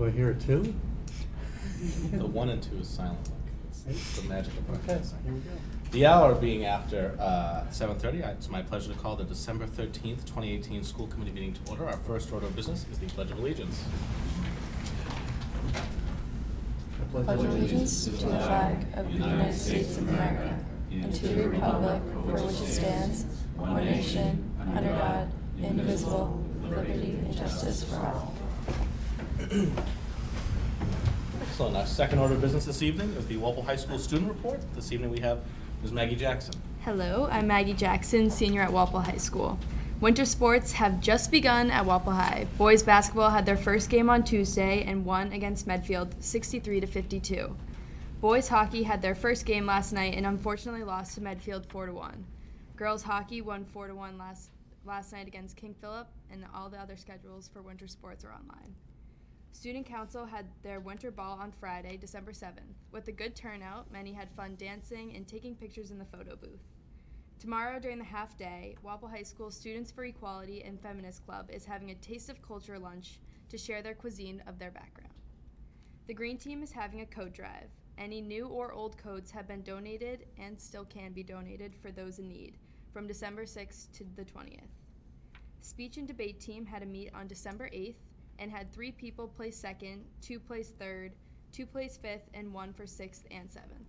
Do I hear a two? The 1 and 2 is silent. It's the magic of broadcasting. Here we go. The hour being after 7:30, it's my pleasure to call the December 13th, 2018 school committee meeting to order. Our first order of business is the Pledge of Allegiance. I pledge allegiance to the flag of the United States of America and to the republic for which it stands, one nation, under God, indivisible, with liberty and justice for all. Excellent. Our second order of business this evening is the Walpole High School student report. This evening we have Ms. Maggie Jackson. Hello, I'm Maggie Jackson, senior at Walpole High School. Winter sports have just begun at Walpole High. Boys basketball had their first game on Tuesday and won against Medfield 63-52. Boys hockey had their first game last night and unfortunately lost to Medfield 4-1. Girls hockey won 4-1 last night against King Philip, and all the other schedules for winter sports are online. Student Council had their winter ball on Friday, December 7th. With a good turnout, many had fun dancing and taking pictures in the photo booth. Tomorrow during the half day, Walpole High School Students for Equality and Feminist Club is having a Taste of Culture lunch to share their cuisine of their background. The Green Team is having a code drive. Any new or old codes have been donated and still can be donated for those in need from December 6th to the 20th. Speech and Debate Team had a meet on December 8th and had 3 people place second, 2 place third, 2 place fifth, and 1 for 6th and 7th.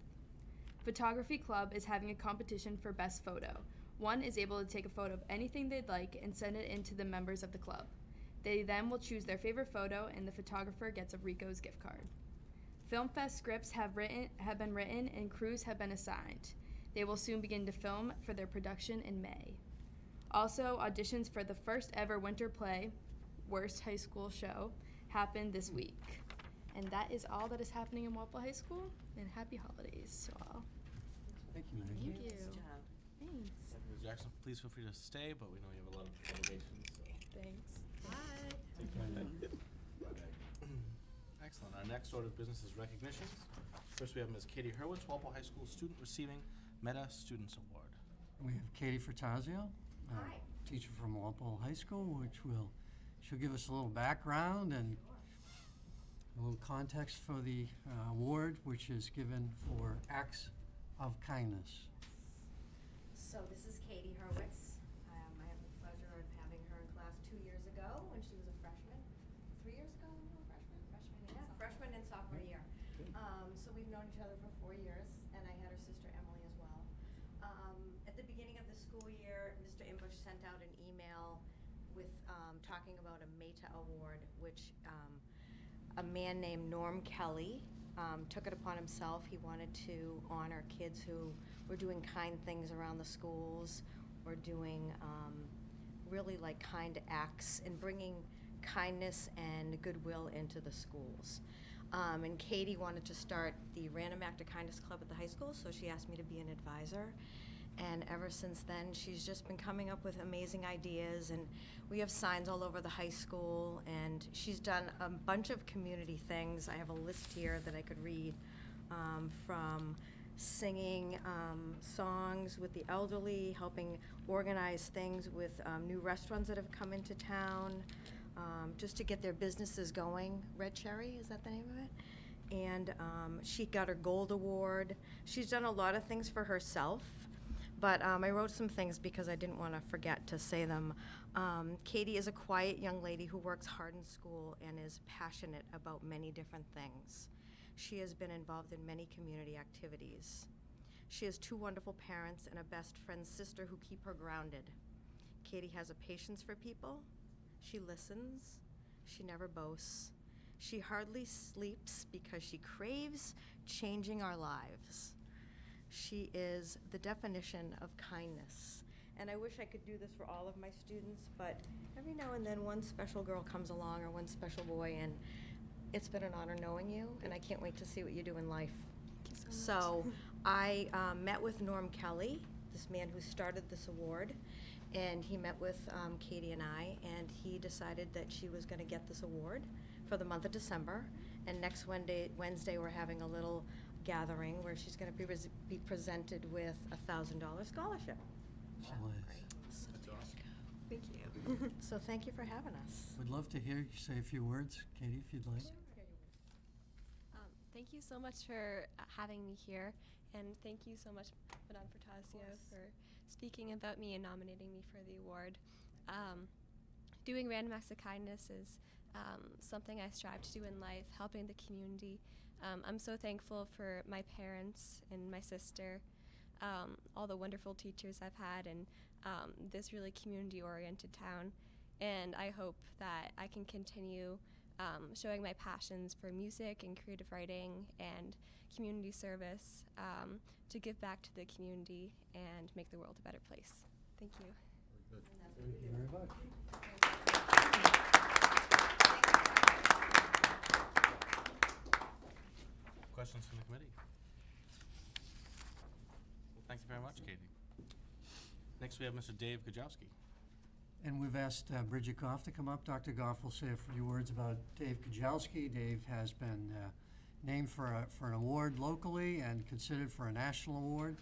Photography Club is having a competition for best photo. One is able to take a photo of anything they'd like and send it in to the members of the club. They then will choose their favorite photo and the photographer gets a Rico's gift card. Film Fest scripts have been written and crews have been assigned. They will soon begin to film for their production in May. Also, auditions for the first ever winter play, Worst High School Show, happened this week. And that is all that is happening in Walpole High School, and happy holidays to all. Thank you, Maggie. Thank you. Nice job. Thanks. Ms. Jackson, please feel free to stay, but we know you have a lot of obligations. So. Thanks. Excellent. Our next order of business is recognitions. First we have Ms. Katie Hurwitz, Walpole High School student receiving Meta Students Award. We have Katie Furtazio, teacher from Walpole High School, she'll give us a little background and a little context for the award, which is given for acts of kindness. So this is Katie Hurwitz. I have the pleasure of having her in class 2 years ago when she was a freshman. 3 years ago when you were a freshman? Freshman and sophomore year. So we've known each other for 4 years, and I had her sister Emily as well. At the beginning of the school year, Mr. Imbush sent out an email with talking about a Meta Award, which a man named Norm Kelly took it upon himself. He wanted to honor kids who were doing kind things around the schools or doing really like kind acts and bringing kindness and goodwill into the schools. And Katie wanted to start the Random Act of Kindness Club at the high school, so she asked me to be an advisor. And ever since then, she's just been coming up with amazing ideas, and we have signs all over the high school, and she's done a bunch of community things. I have a list here that I could read, from singing songs with the elderly, helping organize things with new restaurants that have come into town, just to get their businesses going. Red Cherry, is that the name of it? And she got her Gold Award. She's done a lot of things for herself. But I wrote some things because I didn't want to forget to say them. Katie is a quiet young lady who works hard in school and is passionate about many different things. She has been involved in many community activities. She has 2 wonderful parents and a best friend's sister who keep her grounded. Katie has a patience for people. She listens. She never boasts. She hardly sleeps because she craves changing our lives. She is the definition of kindness. And I wish I could do this for all of my students, but every now and then one special girl comes along or one special boy, and it's been an honor knowing you, and I can't wait to see what you do in life. Thank you So I met with Norm Kelly, this man who started this award, and he met with Katie and I, and he decided that she was going to get this award for the month of December. And next Wednesday we're having a little gathering where she's going to be presented with a $1,000 scholarship. She is. That's awesome. Thank you. So thank you for having us. Would love to hear you say a few words, Katie, if you'd like. Sure. Thank you so much for having me here, and thank you so much, Madame Fertazio, for speaking about me and nominating me for the award. Doing random acts of kindness is something I strive to do in life, helping the community. I'm so thankful for my parents and my sister, all the wonderful teachers I've had, and this really community-oriented town. And I hope that I can continue showing my passions for music and creative writing and community service to give back to the community and make the world a better place. Thank you. Very good. Thank you very much. Questions from the committee? Well, thank you very much, Katie. Next, we have Mr. Dave Gajowski. And we've asked Bridget Goff to come up. Dr. Goff will say a few words about Dave Kajowski. Dave has been named for an award locally and considered for a national award.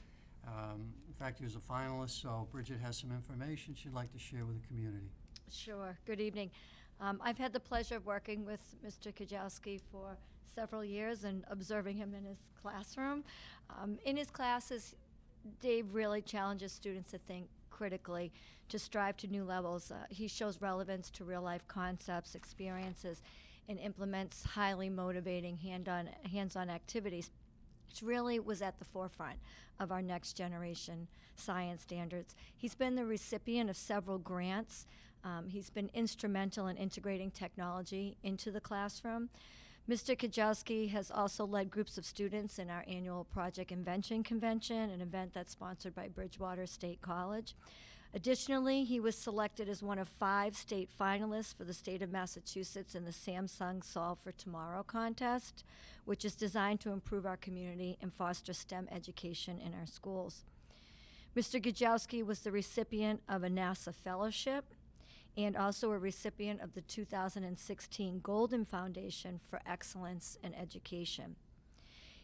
In fact, he was a finalist, so Bridget has some information she'd like to share with the community. Sure. Good evening. I've had the pleasure of working with Mr. Kajowski for several years and observing him in his classroom. In his classes, Dave really challenges students to think critically, to strive to new levels. He shows relevance to real-life concepts, experiences, and implements highly motivating hands-on activities, which really was at the forefront of our next generation science standards. He's been the recipient of several grants. He's been instrumental in integrating technology into the classroom. Mr. Kajowski has also led groups of students in our annual Project Invention Convention, an event that's sponsored by Bridgewater State College. Additionally, he was selected as one of 5 state finalists for the state of Massachusetts in the Samsung Solve for Tomorrow contest, which is designed to improve our community and foster STEM education in our schools. Mr. Gajowski was the recipient of a NASA fellowship and also a recipient of the 2016 Golden Foundation for Excellence in Education.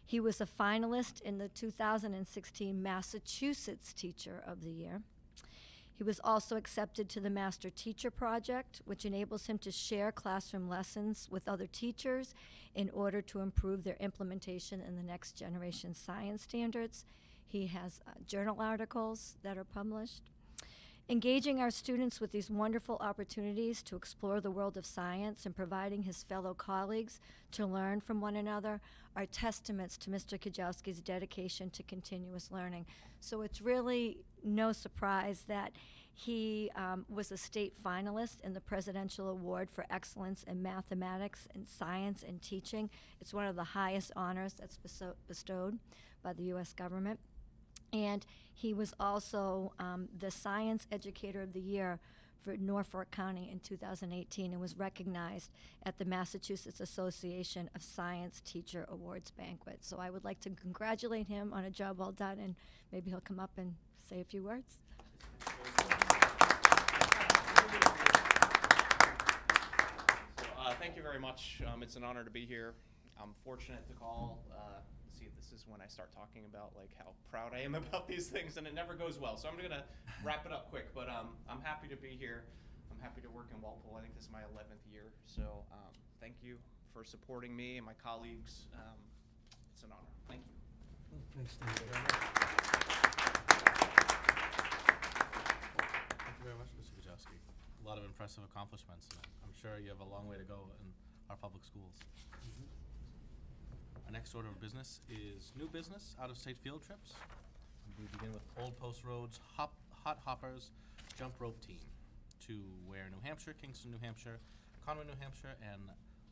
He was a finalist in the 2016 Massachusetts Teacher of the Year. He was also accepted to the Master Teacher Project, which enables him to share classroom lessons with other teachers in order to improve their implementation in the next generation science standards. He has journal articles that are published. Engaging our students with these wonderful opportunities to explore the world of science and providing his fellow colleagues to learn from one another are testaments to Mr. Kajowski's dedication to continuous learning. So it's really no surprise that he was a state finalist in the Presidential Award for Excellence in Mathematics and Science and Teaching. It's one of the highest honors that's bestowed by the U.S. government. And he was also the Science Educator of the Year for Norfolk County in 2018 and was recognized at the Massachusetts Association of Science Teacher Awards banquet. So I would like to congratulate him on a job well done, and maybe he'll come up and say a few words. Thank you very much. It's an honor to be here. I'm fortunate to call. See, this is when I start talking about like how proud I am about these things, and it never goes well. So I'm gonna wrap it up quick. But I'm happy to be here. I'm happy to work in Walpole. I think this is my 11th year. So thank you for supporting me and my colleagues. It's an honor. Thank you. Thanks, David. Thank you very much, Mr. Gajowski. A lot of impressive accomplishments, and I'm sure you have a long way to go in our public schools. Our next order of business is new business, out-of-state field trips. We begin with Old Post Road's Hot Hoppers Jump Rope Team to Ware, New Hampshire, Kingston, New Hampshire, Conway, New Hampshire, and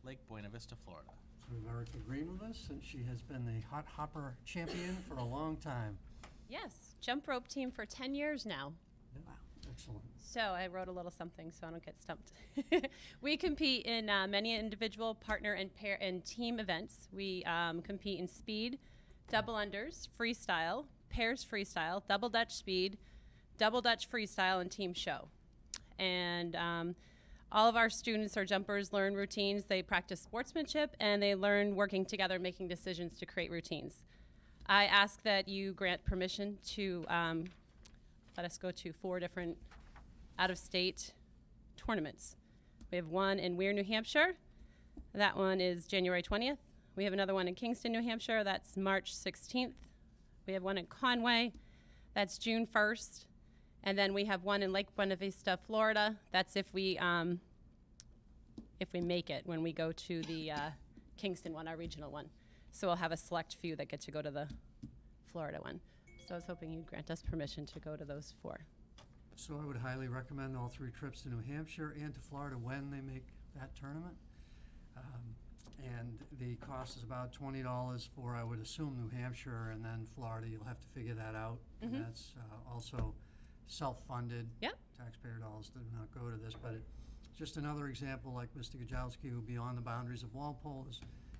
Lake Buena Vista, Florida. So we have Erica Green with us, and she has been the Hot Hopper champion for a long time. Yes, jump rope team for 10 years now. Yeah. Wow. Excellent. So I wrote a little something so I don't get stumped. We compete in many individual, partner, and pair and team events. We compete in speed, double unders, freestyle, pairs freestyle, double Dutch speed, double Dutch freestyle, and team show. And all of our students or jumpers learn routines. They practice sportsmanship, and they learn working together, making decisions to create routines. I ask that you grant permission to let us go to 4 different out-of-state tournaments. We have one in Ware, New Hampshire. That one is January 20th. We have another one in Kingston, New Hampshire. That's March 16th. We have one in Conway. That's June 1st. And then we have one in Lake Buena Vista, Florida. That's if we make it when we go to the Kingston one, our regional one. So we'll have a select few that get to go to the Florida one. So I was hoping you'd grant us permission to go to those 4. So I would highly recommend all 3 trips to New Hampshire and to Florida when they make that tournament. And the cost is about $20 for, I would assume, New Hampshire, and then Florida, you'll have to figure that out. And that's also self-funded. Yep. Taxpayer dollars do not go to this, but just another example, like Mr. Gajowski, who beyond the boundaries of Walpole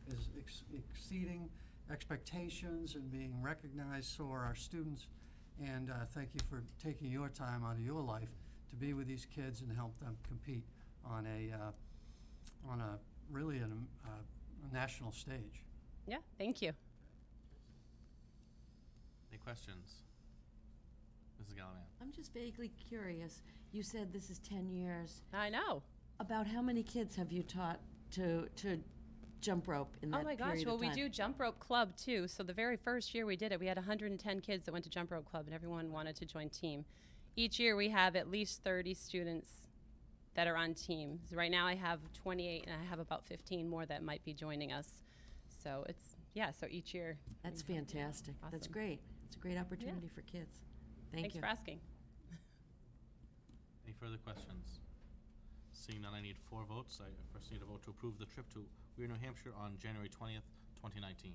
is exceeding expectations and being recognized. So are our students. And thank you for taking your time out of your life to be with these kids and help them compete on a really a national stage. Yeah, thank you. Any questions? Mrs. Gallivan? I'm just vaguely curious. You said this is 10 years. I know. About how many kids have you taught to jump rope in that Oh my gosh, period well, of we time? do jump rope club too. So the very first year we did it, we had 110 kids that went to jump rope club and everyone wanted to join team. Each year we have at least 30 students that are on team. So right now I have 28 and I have about 15 more that might be joining us. So it's, yeah, so each year. That's fantastic. Awesome. That's great. It's a great opportunity for kids. Thanks you. for asking. Any further questions? Seeing none, I need 4 votes. I first need a vote to approve the trip to Weir, New Hampshire on January 20th, 2019.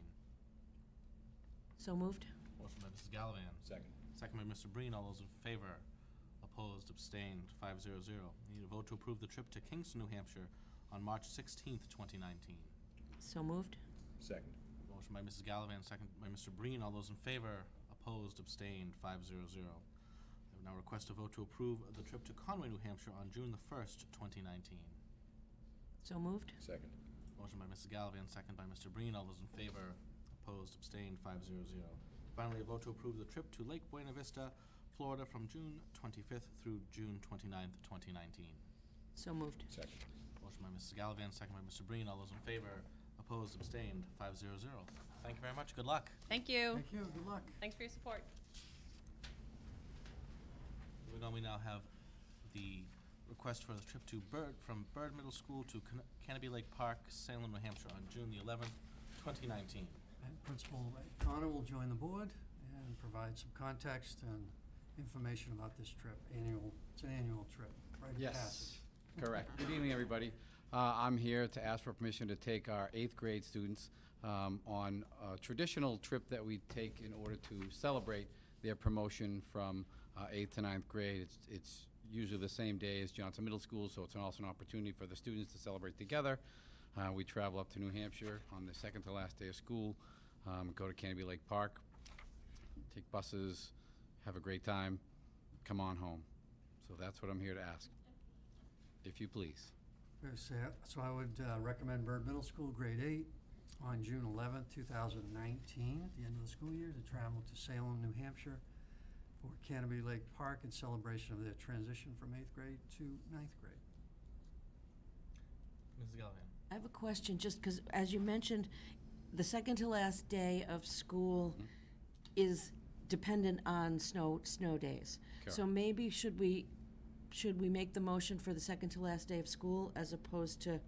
So moved. Motion by Mrs. Gallivan. Second. Second by Mr. Breen. All those in favor? Opposed? Abstained? 5-0-0. I need a vote to approve the trip to Kingston, New Hampshire on March 16th, 2019. So moved. Second. Motion by Mrs. Gallivan, second by Mr. Breen. All those in favor? Opposed? Abstained? 5-0-0. I would now request a vote to approve the trip to Conway, New Hampshire on June the 1st, 2019. So moved. Second. Motion by Mrs. Gallivan, second by Mr. Breen. All those in favor? Opposed? Abstained? 5-0-0. Finally, a vote to approve the trip to Lake Buena Vista, Florida from June 25th through June 29th, 2019. So moved. Second. Motion by Mrs. Gallivan, second by Mr. Breen. All those in favor? Opposed? Abstained? 5-0-0. Thank you very much. Good luck. Thank you. Thank you. Good luck. Thanks for your support. Moving on, we now have the request for the trip to from Bird Middle School to Canopy Lake Park, Salem, New Hampshire on June the 11th, 2019. And Principal Connor will join the board and provide some context and information about this trip. It's an annual trip, right of Yes, passage. correct. Good evening, everybody. I'm here to ask for permission to take our 8th grade students on a traditional trip that we take in order to celebrate their promotion from 8th to 9th grade. It's usually the same day as Johnson Middle School, so it's also an opportunity for the students to celebrate together. We travel up to New Hampshire on the second to last day of school, go to Canopy Lake Park, take buses, have a great time, come on home. So that's what I'm here to ask, if you please. So I would recommend Bird Middle School, grade 8, on June 11th, 2019, at the end of the school year, to travel to Salem, New Hampshire for Canopy Lake Park in celebration of their transition from 8th grade to 9th grade. Mrs. Gallivan. I have a question, just because, as you mentioned, the second to last day of school is dependent on snow days. So Correct. maybe should we make the motion for the second to last day of school as opposed to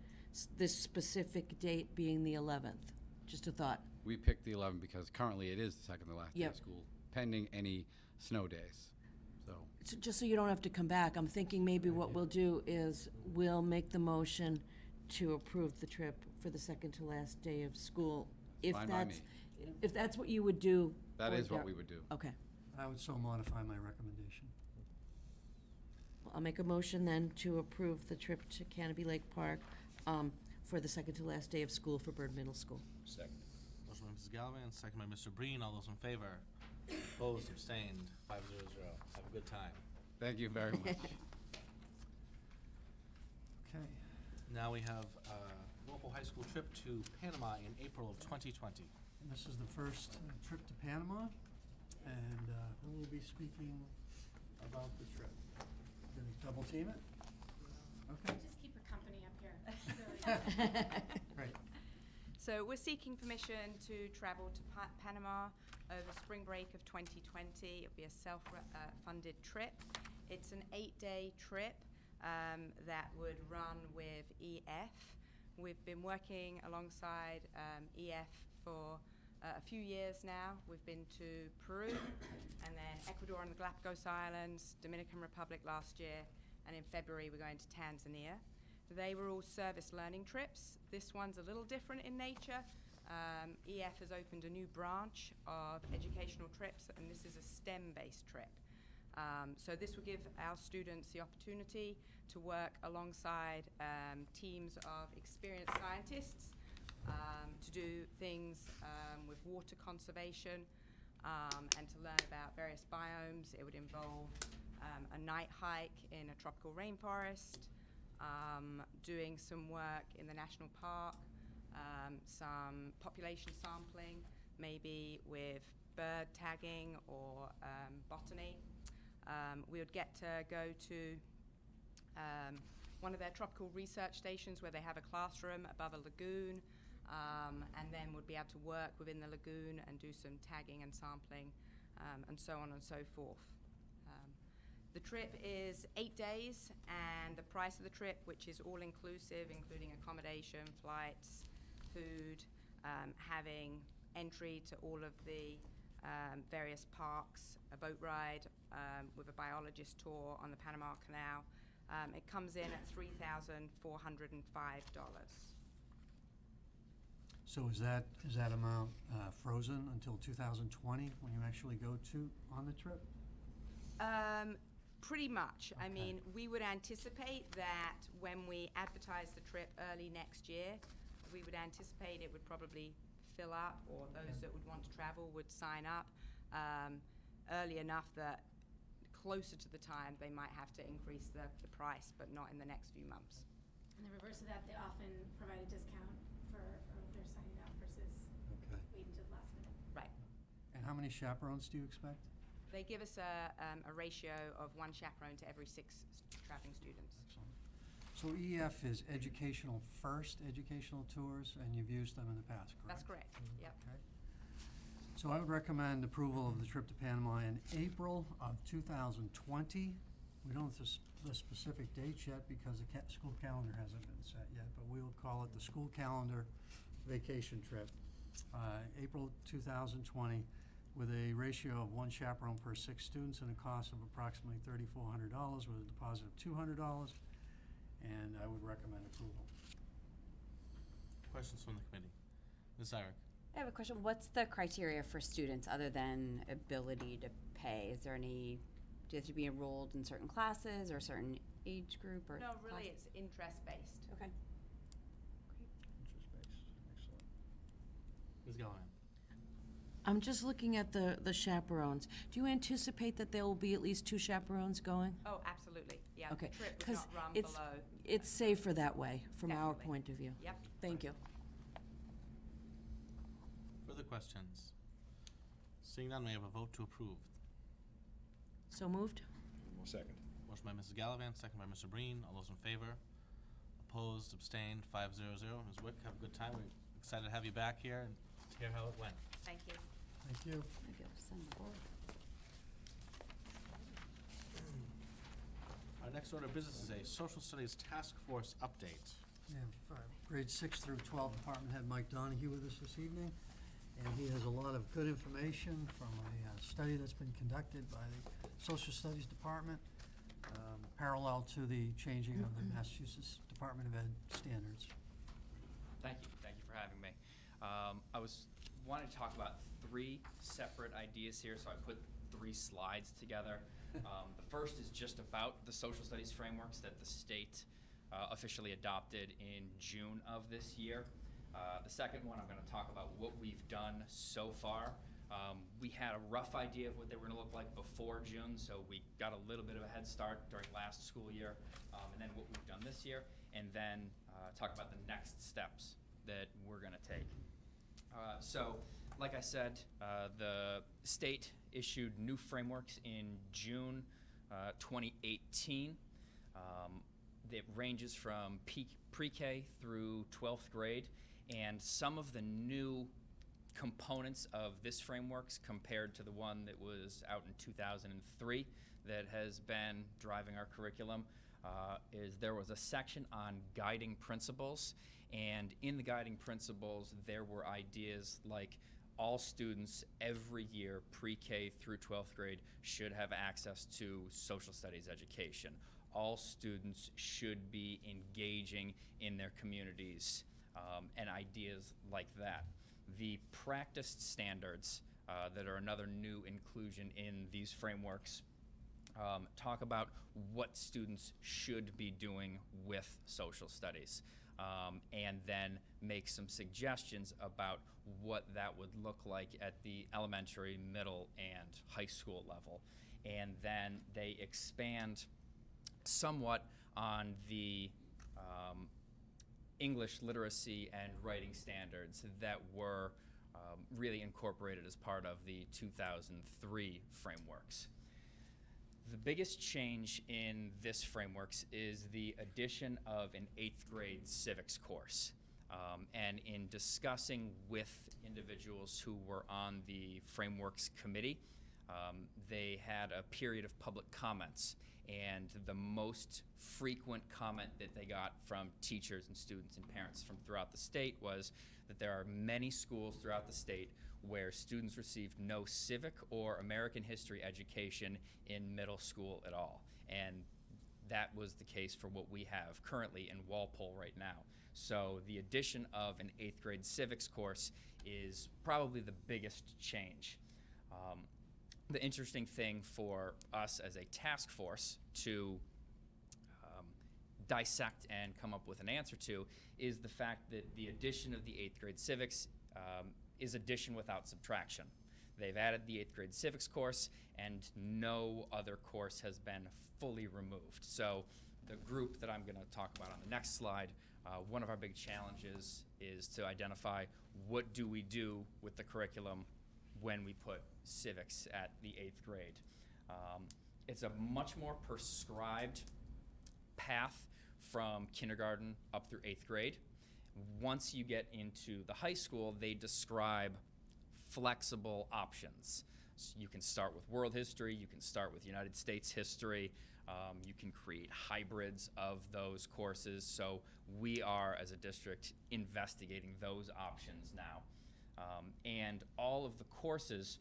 this specific date being the 11th? Just a thought. We picked the 11th because currently it is the second to last day Yep. of school, pending any snow days. So Just so you don't have to come back, I'm thinking maybe what we'll do is we'll make the motion to approve the trip for the second to last day of school. If Fine by that's, me. if that's what you would do. that or is what don't. we would do. Okay. I would so modify my recommendation. Well, I'll make a motion then to approve the trip to Canopy Lake Park for the second to last day of school for Bird Middle School. Second. Motion by Mrs. Gallivan, second by Mr. Breen. All those in favor? Opposed? Abstained? 5-0-0. Have a good time. Thank you very much. Okay. Now we have Walpole High School trip to Panama in April of 2020. And this is the first trip to Panama, and who will be speaking about the trip? Going to double team it? Okay. Just keep her company up here. Right. So we're seeking permission to travel to Panama over spring break of 2020. It'll be a self-funded trip. It's an 8-day trip that would run with EF. We've been working alongside EF for a few years now. We've been to Peru, and then Ecuador and the Galapagos Islands, Dominican Republic last year, and in February we're going to Tanzania. They were all service learning trips. This one's a little different in nature. EF has opened a new branch of educational trips, and this is a STEM-based trip. So this will give our students the opportunity to work alongside teams of experienced scientists to do things with water conservation and to learn about various biomes. It would involve a night hike in a tropical rainforest, doing some work in the national park, some population sampling, maybe with bird tagging or botany. We would get to go to one of their tropical research stations where they have a classroom above a lagoon, and then would be able to work within the lagoon and do some tagging and sampling, and so on and so forth. The trip is 8 days, and the price of the trip, which is all-inclusive, including accommodation, flights, food, having entry to all of the various parks, a boat ride with a biologist tour on the Panama Canal. It comes in at $3,405. So is that amount frozen until 2020 when you actually go on the trip? Pretty much. Okay. I mean, we would anticipate that when we advertise the trip early next year, we would anticipate it would probably fill up, or those that would want to travel would sign up early enough that closer to the time they might have to increase the price, but not in the next few months. And the reverse of that, they often provide a discount for their signing up versus waiting until the last minute. Right. And how many chaperones do you expect? They give us a ratio of 1 chaperone to every 6 traveling students. Excellent. So EF is educational first, educational tours, and you've used them in the past, correct? That's correct. Yep. Okay. So I would recommend approval of the trip to Panama in April of 2020. We don't have the specific dates yet because the school calendar hasn't been set yet, but we will call it the school calendar vacation trip. April 2020, with a ratio of 1 chaperone per 6 students and a cost of approximately $3,400 with a deposit of $200, and I would recommend approval. Questions from the committee? Ms. Irick? I have a question. What's the criteria for students other than ability to pay? Is there any, do you have to be enrolled in certain classes or a certain age group? Or No, really, it's interest-based. Okay. Interest-based, excellent. Ms. Gallivan? I'm just looking at the chaperones. Do you anticipate that there will be at least 2 chaperones going? Oh, absolutely. Yeah. Okay, The trip would because not run it's, below. it's safer that way from our Definitely. point of view. Yep. Thank you. Further questions? Seeing none, may I have a vote to approve? So moved? Second. Motion by Mrs. Gallivan, second by Mr. Breen. All those in favor? Opposed, abstained, 500. Ms. Wick, have a good time. We're excited to have you back here and hear how it went. Thank you. Thank you. Maybe I'll send the board. Our next order of business is a social studies task force update. We have grade 6 through 12 Department Head Mike Donahue with us this evening, and he has a lot of good information from a study that's been conducted by the Social Studies Department, parallel to the changing of the Massachusetts Department of Ed standards. Thank you for having me. I wanted to talk about 3 separate ideas here, so I put 3 slides together. The first is just about the social studies frameworks that the state officially adopted in June of this year. The second one, I'm going to talk about what we've done so far. We had a rough idea of what they were going to look like before June, so we got a little bit of a head start during last school year, and then what we've done this year, and then talk about the next steps that we're going to take. So, like I said, the state issued new frameworks in June 2018. It ranges from pre-K through 12th grade, And some of the new components of this frameworks compared to the one that was out in 2003 that has been driving our curriculum is there was a section on guiding principles, and in the guiding principles there were ideas like all students every year, pre-K through 12th grade, should have access to social studies education. All students should be engaging in their communities, and ideas like that. The practice standards that are another new inclusion in these frameworks talk about what students should be doing with social studies, and then make some suggestions about what that would look like at the elementary, middle, and high school level. And then they expand somewhat on the English literacy and writing standards that were really incorporated as part of the 2003 frameworks. The biggest change in this frameworks is the addition of an 8th grade civics course. And in discussing with individuals who were on the frameworks committee, they had a period of public comments. And the most frequent comment that they got from teachers and students and parents from throughout the state was that there are many schools throughout the state where students received no civic or American history education in middle school at all. And that was the case for what we have currently in Walpole right now. So the addition of an 8th grade civics course is probably the biggest change. The interesting thing for us as a task force to dissect and come up with an answer to is the fact that the addition of the 8th grade civics is addition without subtraction. They've added the 8th grade civics course, and no other course has been fully removed. So the group that I'm going to talk about on the next slide, one of our big challenges is to identify what do we do with the curriculum when we put civics at the 8th grade. It's a much more prescribed path from kindergarten up through 8th grade. Once you get into the high school, they describe flexible options. So you can start with world history, you can start with United States history, you can create hybrids of those courses. So we are, as a district, investigating those options now. And all of the courses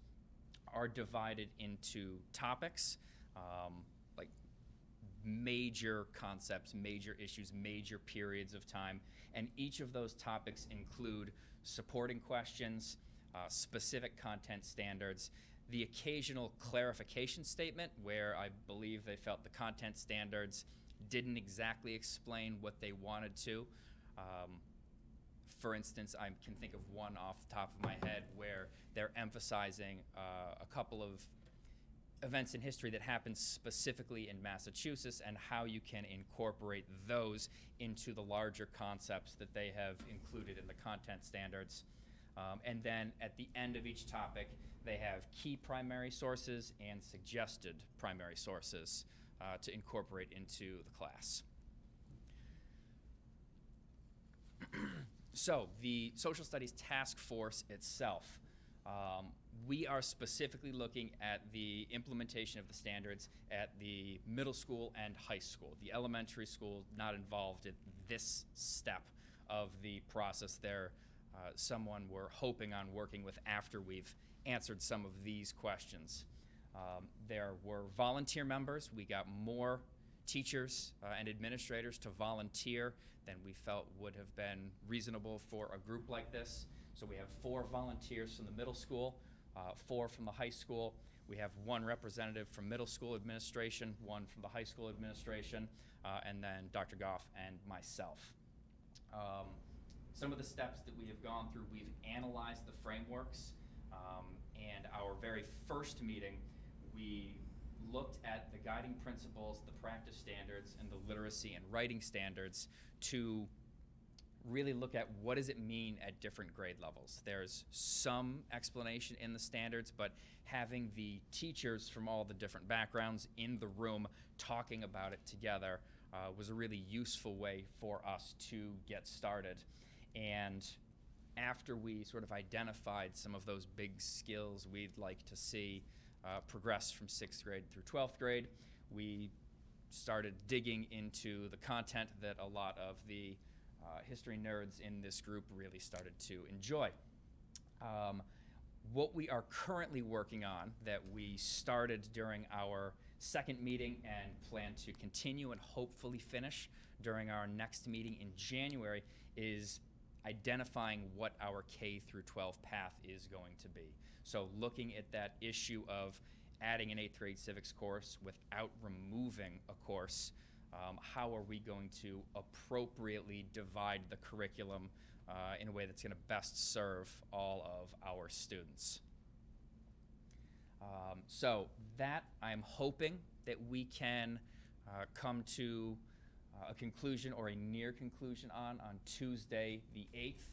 are divided into topics, like major concepts, major issues, major periods of time, and each of those topics include supporting questions, specific content standards, the occasional clarification statement where I believe they felt the content standards didn't exactly explain what they wanted to. For instance, I can think of one off the top of my head where they're emphasizing a couple of events in history that happened specifically in Massachusetts and how you can incorporate those into the larger concepts that they have included in the content standards. And then at the end of each topic, they have key primary sources and suggested primary sources to incorporate into the class. So the Social Studies Task Force itself, we are specifically looking at the implementation of the standards at the middle school and high school. The elementary school not involved in this step of the process. They're someone we're hoping on working with after we've answered some of these questions. There were volunteer members. We got more teachers and administrators to volunteer than we felt would have been reasonable for a group like this. So we have 4 volunteers from the middle school, 4 from the high school. We have 1 representative from middle school administration, 1 from the high school administration, and then Dr. Goff and myself. Some of the steps that we have gone through, we've analyzed the frameworks, and our very first meeting, we looked at the guiding principles, the practice standards, and the literacy and writing standards to really look at what does it mean at different grade levels. There's some explanation in the standards, but having the teachers from all the different backgrounds in the room talking about it together was a really useful way for us to get started. And after we sort of identified some of those big skills we'd like to see progress from 6th grade through 12th grade, we started digging into the content that a lot of the history nerds in this group really started to enjoy. What we are currently working on, that we started during our second meeting and plan to continue and hopefully finish during our next meeting in January, is identifying what our K through 12 path is going to be. So looking at that issue of adding an 8th grade civics course without removing a course, how are we going to appropriately divide the curriculum in a way that's going to best serve all of our students. So that, I'm hoping that we can come to a conclusion or a near conclusion on Tuesday the 8th.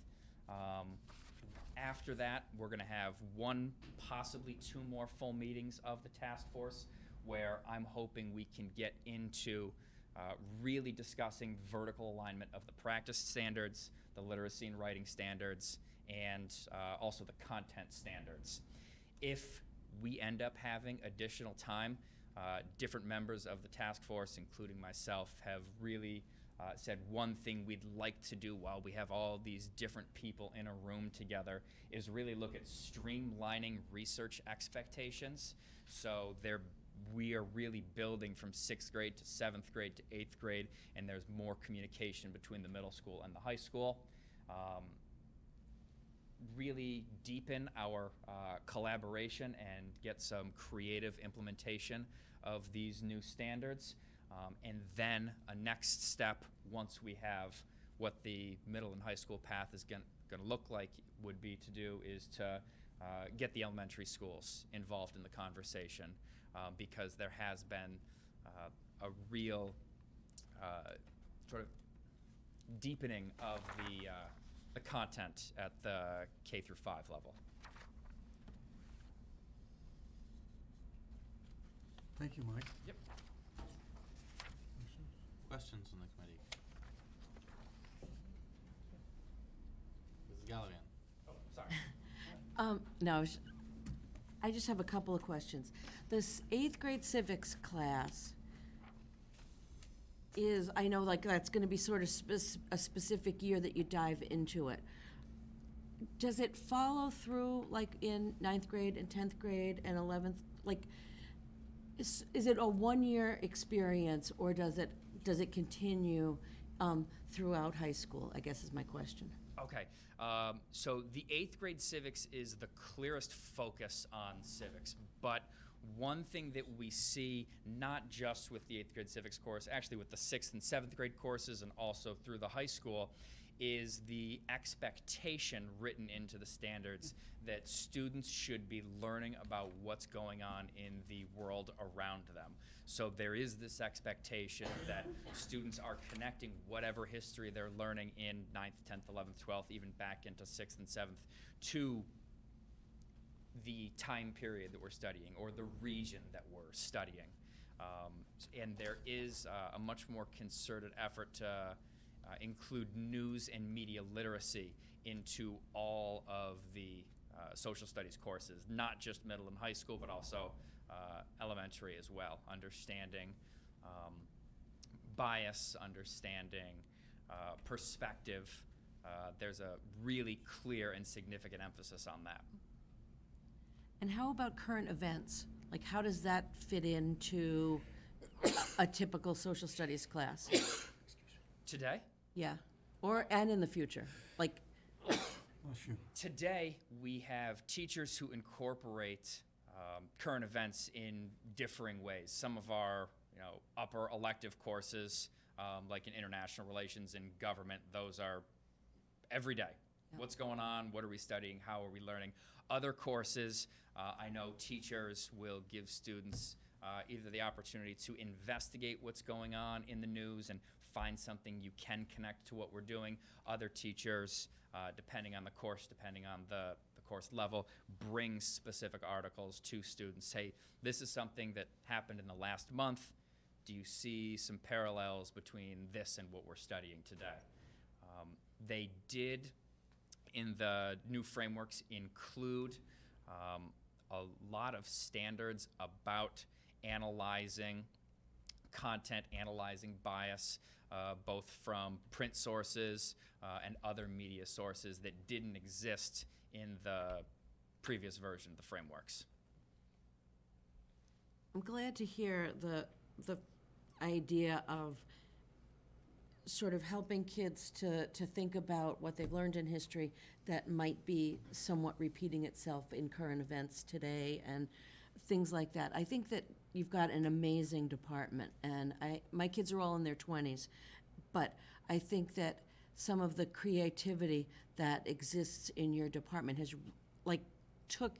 After that, we're going to have one, possibly two more full meetings of the task force, where I'm hoping we can get into really discussing vertical alignment of the practice standards, the literacy and writing standards, and also the content standards. If we end up having additional time, different members of the task force, including myself, have really said one thing we'd like to do while we have all these different people in a room together is really look at streamlining research expectations. So we are really building from 6th grade to 7th grade to 8th grade, and there's more communication between the middle school and the high school. Really deepen our collaboration and get some creative implementation of these new standards. And then a next step, once we have what the middle and high school path is going to look like, would be to do is to get the elementary schools involved in the conversation, because there has been a real sort of deepening of the content at the K through 5 level. Thank you, Mike. Yep. Questions on the committee? Mrs. Gallivan. Oh, sorry. No, I just have a couple of questions. This 8th grade civics class is, I know like that's going to be sort of a specific year that you dive into it. Does it follow through like in 9th grade and 10th grade and 11th? Like, is it a one-year experience, or does it continue throughout high school, I guess is my question. Okay, so the 8th grade civics is the clearest focus on civics, but one thing that we see, not just with the 8th grade civics course, actually with the 6th and 7th grade courses and also through the high school, is the expectation written into the standards that students should be learning about what's going on in the world around them. So there is this expectation that students are connecting whatever history they're learning in 9th, 10th, 11th, 12th, even back into 6th and 7th, to the time period that we're studying or the region that we're studying. And there is a much more concerted effort to include news and media literacy into all of the social studies courses, not just middle and high school, but also elementary as well. Understanding bias, understanding perspective. There's a really clear and significant emphasis on that. And how about current events? Like, how does that fit into a typical social studies class? Today? Yeah, and in the future, like. Today, we have teachers who incorporate current events in differing ways. Some of our, upper elective courses, like in international relations and government, those are every day. Yeah. What's going on? What are we studying? How are we learning? Other courses, I know teachers will give students either the opportunity to investigate what's going on in the news and find something you can connect to what we're doing. Other teachers, depending on the course, depending on the course level, bring specific articles to students. Hey, this is something that happened in the last month. Do you see some parallels between this and what we're studying today? They did in the new frameworks include a lot of standards about analyzing content, analyzing bias, both from print sources and other media sources that didn't exist in the previous version of the frameworks. I'm glad to hear the idea of sort of helping kids to think about what they've learned in history that might be somewhat repeating itself in current events today and things like that. I think that you've got an amazing department, and my kids are all in their 20s, but I think that some of the creativity that exists in your department has, like, took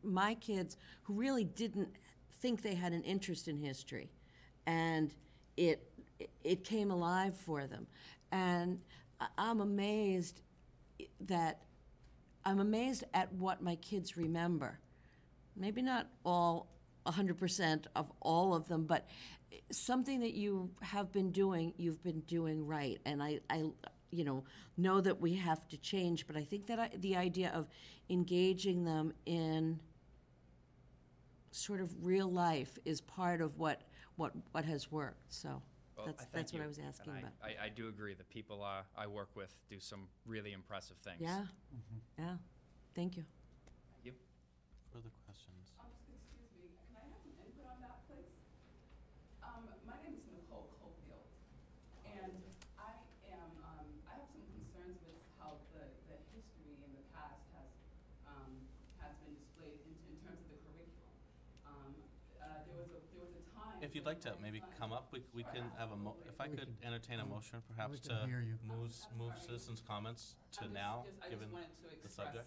my kids who really didn't think they had an interest in history, and it came alive for them. And I'm amazed at what my kids remember. Maybe not all 100% of all of them, but something that you have been doing, you've been doing right. And I know that we have to change, but I think that the idea of engaging them in sort of real life is part of what has worked. So Well, that's what I was asking and about. I do agree. The people I work with do some really impressive things. Yeah, yeah. Thank you. Thank you. Further questions? Excuse me, can I have some input on that, please? My name is Nicole Cofield, and I have some concerns with how the history in the past has been displayed in terms of the curriculum. There was a time. If you'd like to maybe come up, we can have if I could entertain a motion perhaps to move citizens' comments to now, given the subject.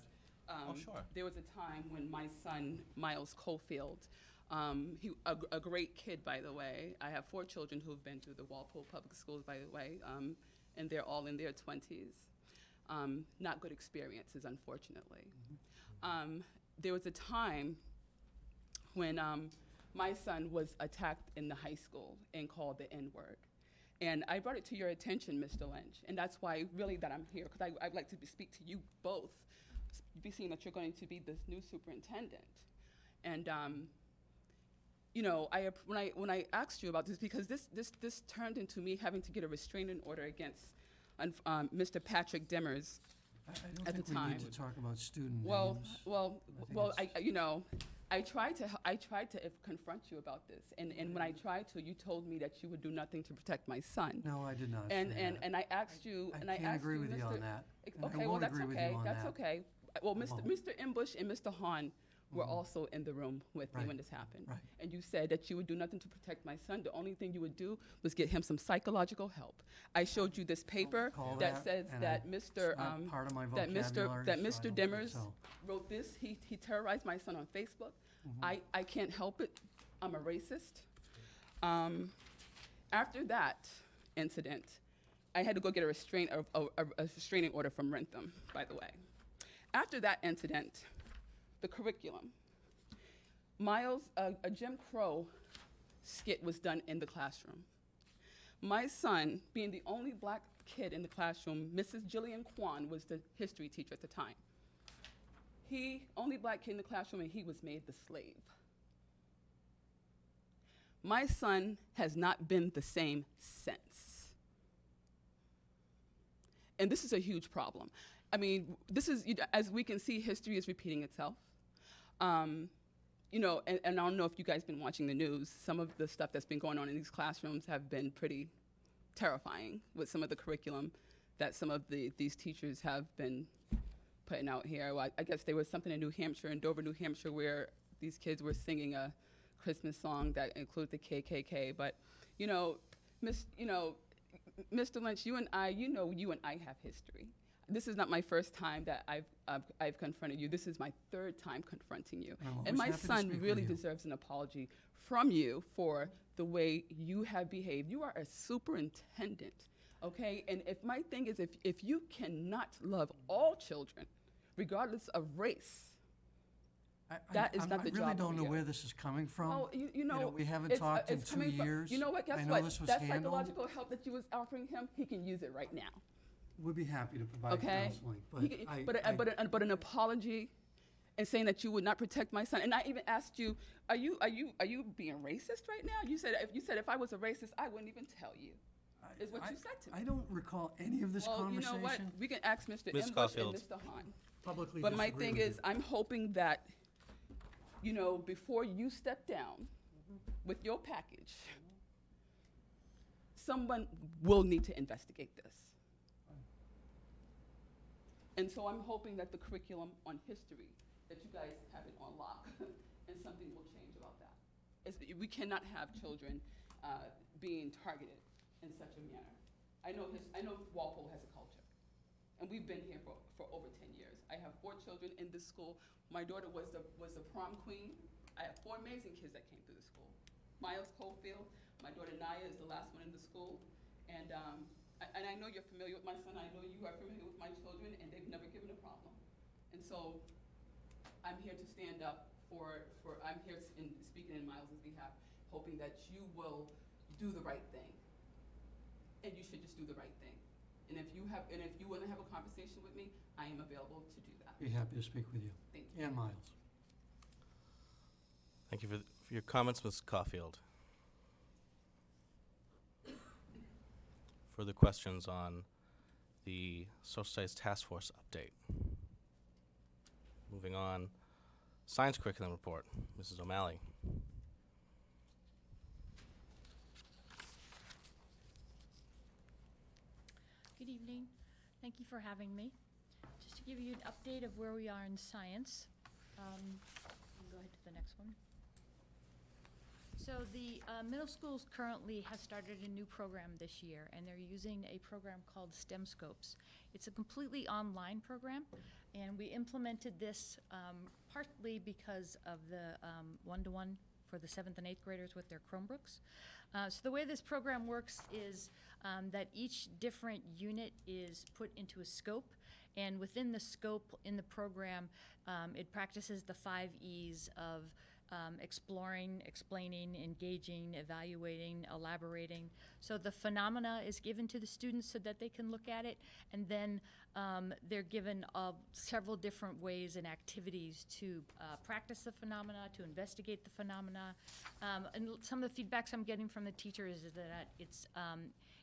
Oh, sure. There was a time when my son, Miles Cofield, a great kid, by the way. I have 4 children who've been through the Walpole Public Schools, by the way, and they're all in their 20s. Not good experiences, unfortunately. There was a time when my son was attacked in the high school and called the N-word. And I brought it to your attention, Mr. Lynch, and that's why really that I'm here, because I'd like to speak to you both, be seeing that you're going to be this new superintendent. And when I asked you about this, because this turned into me having to get a restraining order against Mr. Patrick Dimmers at the time. I don't think we need to talk about student names. I tried to confront you about this, and when I tried to, you told me that you would do nothing to protect my son. No, I did not. And I asked you, I can't agree with you on that. Okay, well that's okay. That's okay. Well, Mr. Imbush and Mr. Hahn were also in the room with me when this happened, and you said that you would do nothing to protect my son. The only thing you would do was get him some psychological help. I showed you this paper that says that Mr. Dimmers wrote this. He terrorized my son on Facebook. I can't help it. I'm a racist. After that incident, I had to go get a restraining order from Rentham, by the way. After that incident, the curriculum. Miles, a Jim Crow skit was done in the classroom. My son, being the only black kid in the classroom, Mrs. Jillian Kwan was the history teacher at the time. Only black kid in the classroom, and he was made the slave. My son has not been the same since. And this is a huge problem. I mean, this is, as we can see, history is repeating itself. And I don't know if you guys have been watching the news. Some of the stuff that's been going on in these classrooms have been pretty terrifying with some of the curriculum that some of these teachers have been putting out here. Well, I guess there was something in New Hampshire, in Dover, New Hampshire, where these kids were singing a Christmas song that included the KKK. But, Mr. Lynch, you and I have history. This is not my first time that I've confronted you. This is my 3rd time confronting you. And my son really deserves an apology from you for the way you have behaved. You are a superintendent, okay? And if my thing is, if you cannot love all children, regardless of race, that is not the job. I really don't know where this is coming from. Oh, we haven't talked in 2 years. You know what? Guess I know what? this was That handled. psychological help that you was offering him, he can use it right now. We'd be happy to provide Okay? counseling, but He can- but an apology and saying that you would not protect my son. And I even asked you, are you being racist right now? You said if I was a racist, I wouldn't even tell you. Is what you said to me. I don't recall any of this Well, conversation. you know what? We can ask Mr. Ms. Enbush and Caulfield. Mr. Hahn. Publicly But my disagree thing with is, you. I'm hoping that, you know, before you step down with your package, someone will need to investigate this. And so I'm hoping that the curriculum on history, that you guys have it on lock, and something will change about that. We cannot have children being targeted in such a manner. I know Walpole has a culture, and we've been here for over 10 years. I have 4 children in this school. My daughter was the prom queen. I have 4 amazing kids that came through the school. Miles Cofield, my daughter Naya is the last one in the school, and I know you're familiar with my son. I know you are familiar with my children, and they've never given a problem. And so I'm here to stand up I'm here speaking in Miles's behalf, hoping that you will do the right thing. And you should just do the right thing. And if you want to have a conversation with me, I am available to do that. Be happy to speak with you. Thank you. And Miles. Thank you for your comments, Ms. Caulfield. Further questions on the Social Studies Task Force update? Moving on, Science Curriculum Report, Mrs. O'Malley. Good evening. Thank you for having me. Just to give you an update of where we are in science. Go ahead to the next one. So the middle schools currently have started a new program this year, and they're using a program called STEM Scopes. It's a completely online program, and we implemented this partly because of the one-to-one for the 7th and 8th graders with their Chromebooks. So the way this program works is that each different unit is put into a scope, and within the scope in the program, it practices the 5 E's of exploring, explaining, engaging, evaluating, elaborating. So the phenomena is given to the students so that they can look at it, and then they're given several different ways and activities to practice the phenomena, to investigate the phenomena. And some of the feedbacks I'm getting from the teachers is that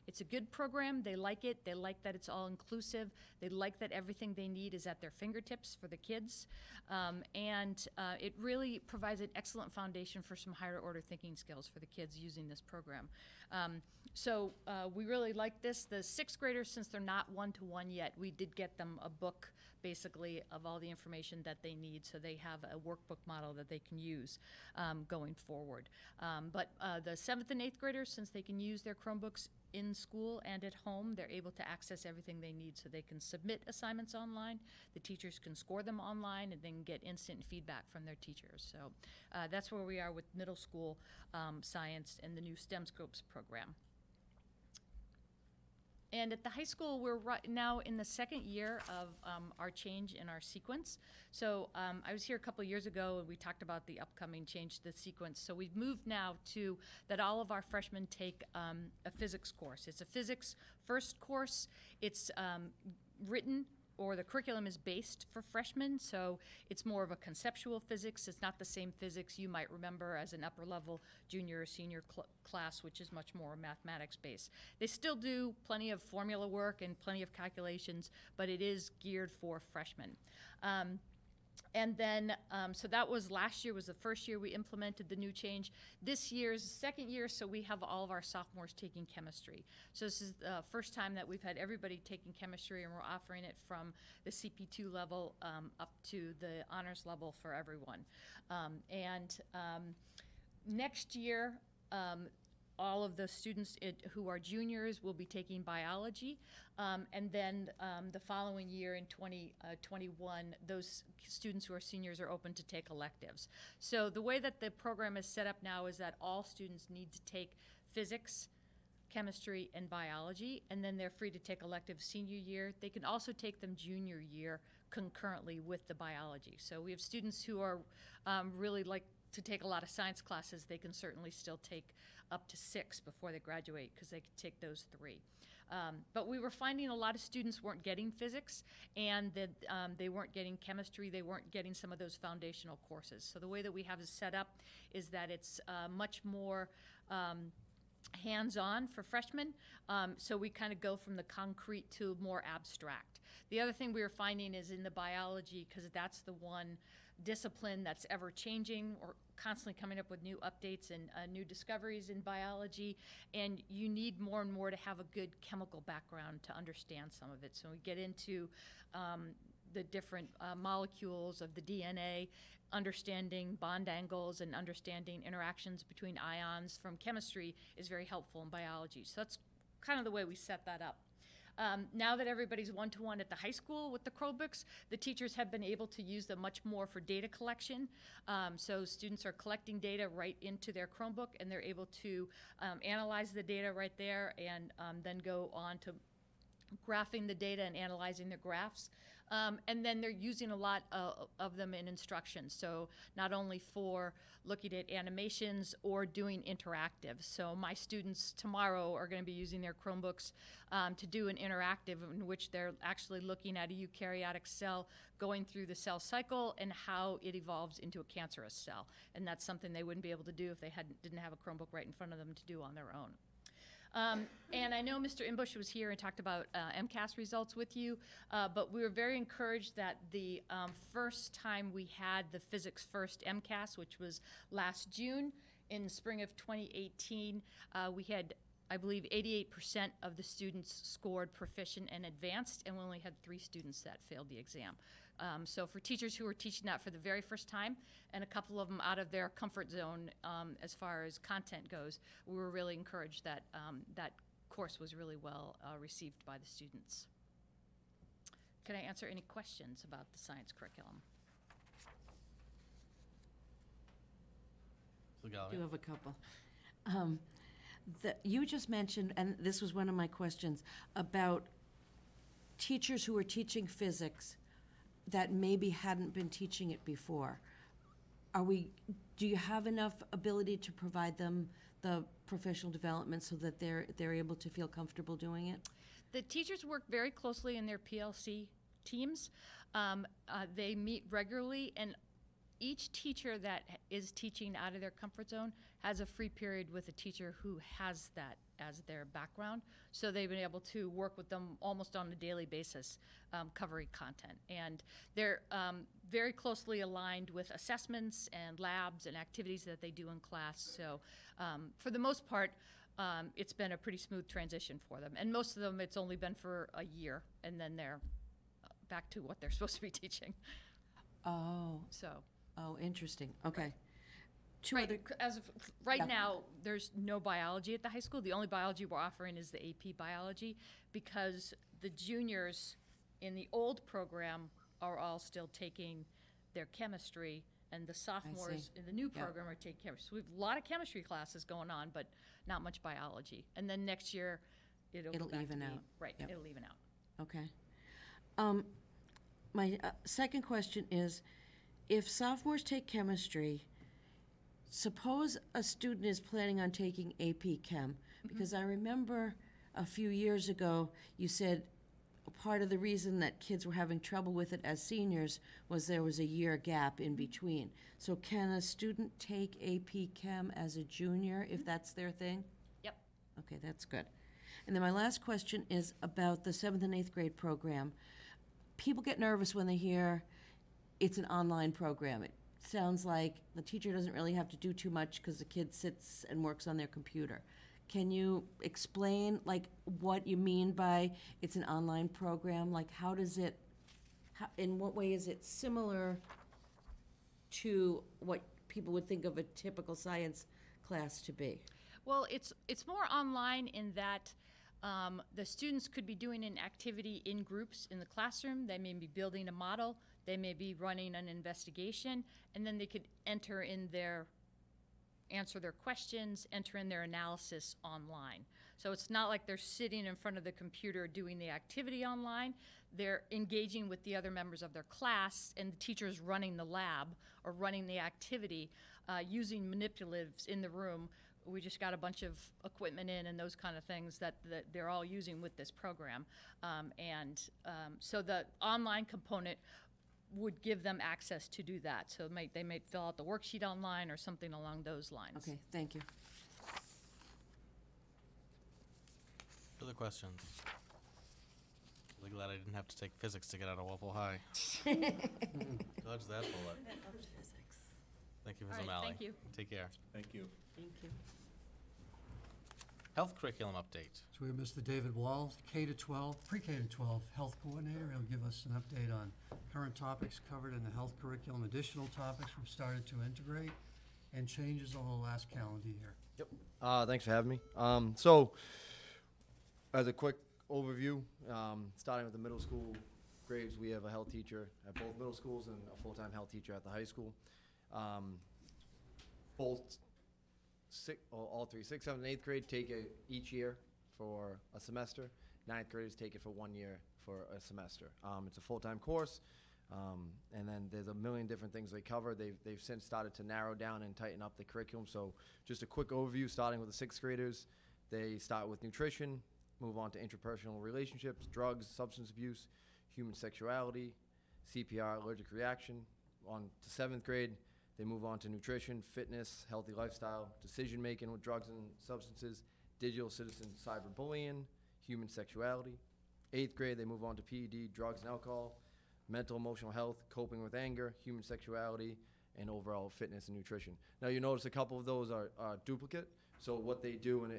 it's a good program. They like it. They like that it's all inclusive. They like that everything they need is at their fingertips for the kids. And it really provides an excellent foundation for some higher order thinking skills for the kids using this program. So we really like this. The 6th graders, since they're not one-to-one yet, we did get them a book basically of all the information that they need, so they have a workbook model that they can use going forward. But the 7th and 8th graders, since they can use their Chromebooks in school and at home, they're able to access everything they need, so they can submit assignments online, the teachers can score them online, and then get instant feedback from their teachers. So that's where we are with middle school science and the new STEM Scopes program. And at the high school, we're right now in the 2nd year of our change in our sequence. So I was here a couple years ago, and we talked about the upcoming change to the sequence. So we've moved now to that all of our freshmen take a physics course. It's a physics first course. It's written, or the curriculum is based for freshmen, so it's more of a conceptual physics. It's not the same physics you might remember as an upper level junior or senior class, which is much more mathematics based. They still do plenty of formula work and plenty of calculations, but it is geared for freshmen. And then, so that was last year, was the first year we implemented the new change. This year's the 2nd year, so we have all of our sophomores taking chemistry. So this is the first time that we've had everybody taking chemistry, and we're offering it from the CP2 level up to the honors level for everyone. Next year, all of the students who are juniors will be taking biology, and then the following year in 2021, those students who are seniors are open to take electives. So the way that the program is set up now is that all students need to take physics, chemistry, and biology, and then they're free to take electives senior year. They can also take them junior year concurrently with the biology. So we have students who are really like to take a lot of science classes, they can certainly still take up to 6 before they graduate because they could take those 3. But we were finding a lot of students weren't getting physics, and that they weren't getting chemistry, they weren't getting some of those foundational courses. So the way that we have it set up is that it's much more hands-on for freshmen, so we kind of go from the concrete to more abstract. The other thing we were finding is in the biology, because that's the one discipline that's ever changing or constantly coming up with new updates and new discoveries in biology, and you need more and more to have a good chemical background to understand some of it. So we get into the different molecules of the DNA, understanding bond angles and understanding interactions between ions from chemistry is very helpful in biology. So that's kind of the way we set that up. Now that everybody's one-to-one at the high school with the Chromebooks, the teachers have been able to use them much more for data collection. So students are collecting data right into their Chromebook, and they're able to analyze the data right there and then go on to graphing the data and analyzing the graphs. And then they're using a lot of them in instruction. So not only for looking at animations or doing interactive. So my students tomorrow are going to be using their Chromebooks to do an interactive in which they're actually looking at a eukaryotic cell going through the cell cycle and how it evolves into a cancerous cell. And that's something they wouldn't be able to do if they didn't have a Chromebook right in front of them to do on their own. And I know Mr. Imbush was here and talked about MCAS results with you, but we were very encouraged that the first time we had the Physics First MCAS, which was last June in the spring of 2018, we had, I believe, 88% of the students scored proficient and advanced, and we only had 3 students that failed the exam. So for teachers who were teaching that for the very first time, and a couple of them out of their comfort zone as far as content goes, we were really encouraged that that course was really well received by the students. Can I answer any questions about the science curriculum? I do have a couple. You just mentioned, and this was one of my questions, about teachers who are teaching physics that maybe hadn't been teaching it before. Do you have enough ability to provide them the professional development so that they're able to feel comfortable doing it? The teachers work very closely in their PLC teams. They meet regularly, and each teacher that is teaching out of their comfort zone has a free period with a teacher who has that as their background. So they've been able to work with them almost on a daily basis, covering content. And they're very closely aligned with assessments and labs and activities that they do in class. So for the most part, it's been a pretty smooth transition for them. And most of them, it's only been for a year, and then they're back to what they're supposed to be teaching. Oh. So. Oh, interesting. Okay. Right now, there's no biology at the high school. The only biology we're offering is the AP biology, because the juniors in the old program are all still taking their chemistry, and the sophomores in the new program are taking chemistry. So we have a lot of chemistry classes going on, but not much biology. And then next year, it'll even out. Right, it'll even out. Okay. My second question is, if sophomores take chemistry, suppose a student is planning on taking AP Chem, because I remember a few years ago you said part of the reason that kids were having trouble with it as seniors was there was a year gap in between. So can a student take AP Chem as a junior if that's their thing? Yep. Okay, that's good. And then my last question is about the 7th and 8th grade program. People get nervous when they hear it's an online program. It sounds like the teacher doesn't really have to do too much because the kid sits and works on their computer. Can you explain, like, what you mean by it's an online program? Like, in what way is it similar to what people would think of a typical science class to be? Well, it's more online in that the students could be doing an activity in groups in the classroom. They may be building a model. They may be running an investigation, and then they could answer their questions, enter in their analysis online. So it's not like they're sitting in front of the computer doing the activity online. They're engaging with the other members of their class, and the teacher's running the lab or running the activity using manipulatives in the room. We just got a bunch of equipment in and those kind of things that they're all using with this program. So the online component would give them access to do that. So they might fill out the worksheet online or something along those lines. Okay, thank you. Other questions? Really glad I didn't have to take physics to get out of Walpole High. Dodge that bullet. Thank you, Ms. All right, O'Malley. thank you. Take care. Thank you. Thank you. Health curriculum update. So we have Mr. David Wall, K-12, pre-K to 12 health coordinator. He'll give us an update on current topics covered in the health curriculum, additional topics we've started to integrate, and changes over the last calendar year. Yep. Thanks for having me. So, as a quick overview, starting with the middle school grades, we have a health teacher at both middle schools and a full-time health teacher at the high school. All three, 6th, 7th, and 8th grade take it each year for a semester. 9th graders take it for 1 year for a semester. It's a full-time course, and then there's a million different things they cover. They've since started to narrow down and tighten up the curriculum. So just a quick overview, starting with the 6th graders. They start with nutrition, move on to interpersonal relationships, drugs, substance abuse, human sexuality, CPR, allergic reaction. On to 7th grade, they move on to nutrition, fitness, healthy lifestyle, decision-making with drugs and substances, digital citizen cyberbullying, human sexuality. 8th grade, they move on to PED, drugs and alcohol, mental emotional health, coping with anger, human sexuality, and overall fitness and nutrition. Now you notice a couple of those are duplicate, so what they do, and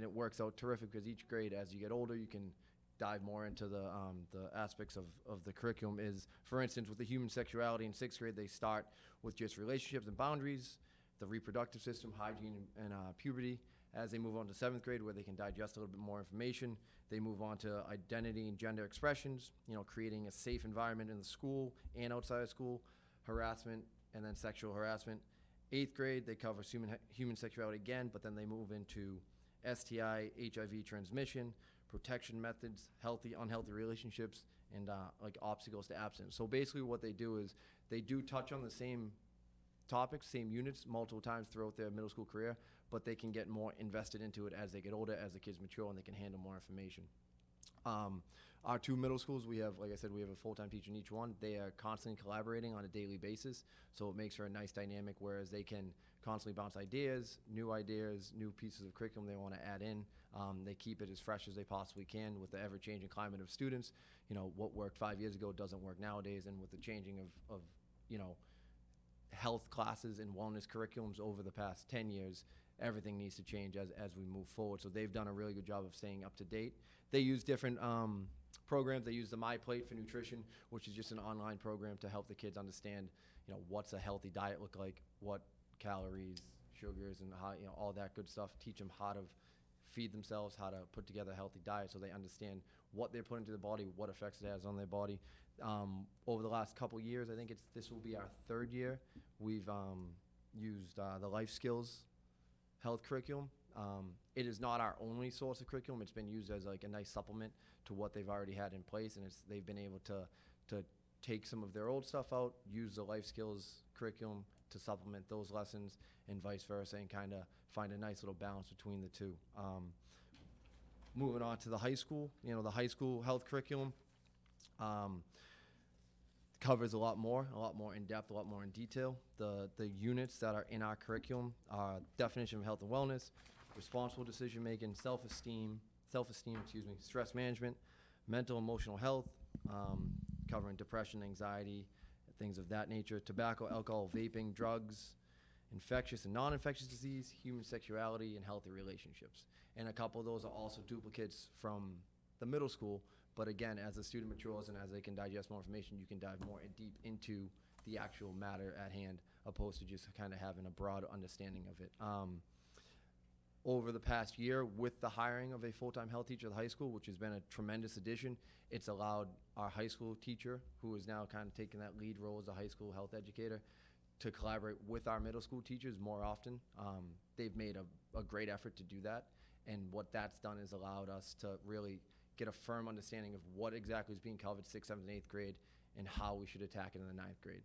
it works out terrific, because each grade, as you get older, you can dive more into the aspects of the curriculum. Is, for instance, with the human sexuality in 6th grade, they start with just relationships and boundaries, the reproductive system, hygiene, and puberty. As they move on to 7th grade, where they can digest a little bit more information, they move on to identity and gender expressions, creating a safe environment in the school and outside of school, harassment, and then sexual harassment. 8th grade, they cover human sexuality again, but then they move into STI, HIV transmission, protection methods, healthy, unhealthy relationships, and like obstacles to abstinence. So basically what they do is they do touch on the same topics, same units multiple times throughout their middle school career, but they can get more invested into it as they get older, as the kids mature, and they can handle more information. Our 2 middle schools, we have, like I said, we have a full-time teacher in each one. They are constantly collaborating on a daily basis, so it makes for a nice dynamic, whereas they can constantly bounce ideas, new pieces of curriculum they want to add in. They keep it as fresh as they possibly can with the ever-changing climate of students. What worked 5 years ago doesn't work nowadays, and with the changing of health classes and wellness curriculums over the past 10 years, everything needs to change as we move forward. So they've done a really good job of staying up to date. They use different programs. They use the My Plate for nutrition, which is just an online program to help the kids understand, what's a healthy diet look like, what calories, sugars, and how, all that good stuff. Teach them how to feed themselves, how to put together a healthy diet, so they understand what they're putting into their body, what effects it has on their body. Over the last couple years, I think this will be our 3rd year, we've used the life skills health curriculum. It is not our only source of curriculum. It's been used as like a nice supplement to what they've already had in place, and they've been able to take some of their old stuff out, use the life skills curriculum to supplement those lessons, and vice versa, and kind of find a nice little balance between the two. Moving on to the high school, the high school health curriculum covers a lot more in depth, a lot more in detail. The units that are in our curriculum are definition of health and wellness, responsible decision making, self-esteem, stress management, mental emotional health, covering depression, anxiety, things of that nature, tobacco, alcohol, vaping, drugs, infectious and non-infectious disease, human sexuality, and healthy relationships. And a couple of those are also duplicates from the middle school, but again, as the student matures and as they can digest more information, you can dive more deep into the actual matter at hand, opposed to just kind of having a broad understanding of it. Over the past year, with the hiring of a full-time health teacher at the high school, which has been a tremendous addition, it's allowed our high school teacher, who is now kind of taking that lead role as a high school health educator, to collaborate with our middle school teachers more often. They've made a great effort to do that, and what that's done is allowed us to really get a firm understanding of what exactly is being covered 6th, 7th, and 8th grade, and how we should attack it in the 9th grade.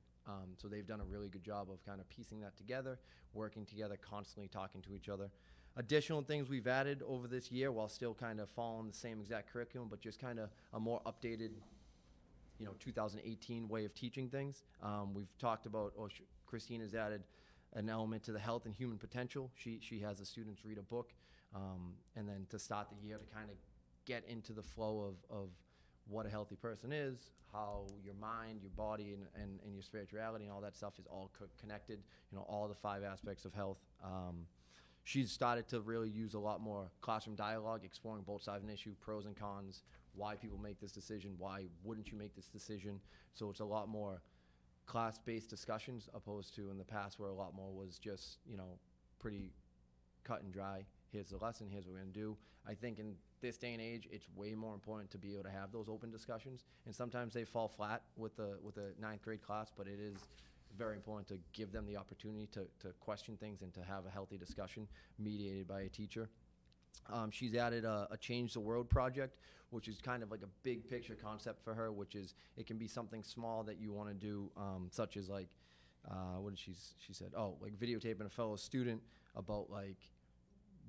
So they've done a really good job of kind of piecing that together, working together, constantly talking to each other. Additional things we've added over this year while still kind of following the same exact curriculum, but just kind of a more updated, 2018 way of teaching things. We've talked about, Christine has added an element to the health and human potential. She has the students read a book, and then to start the year to kind of get into the flow of what a healthy person is, how your mind, your body, and your spirituality and all that stuff is all connected, all the 5 aspects of health. She's started to really use a lot more classroom dialogue, exploring both sides of an issue, pros and cons, why people make this decision, why wouldn't you make this decision. So it's a lot more class-based discussions opposed to in the past where a lot more was just, pretty cut and dry. Here's the lesson, here's what we're going to do. I think in this day and age, it's way more important to be able to have those open discussions. And sometimes they fall flat with a 9th grade class, but it is very important to give them the opportunity to question things and to have a healthy discussion mediated by a teacher. She's added a Change the World project, which is kind of like a big picture concept for her, which is it can be something small that you want to do, such as like, what did she said? Oh, like videotaping a fellow student about like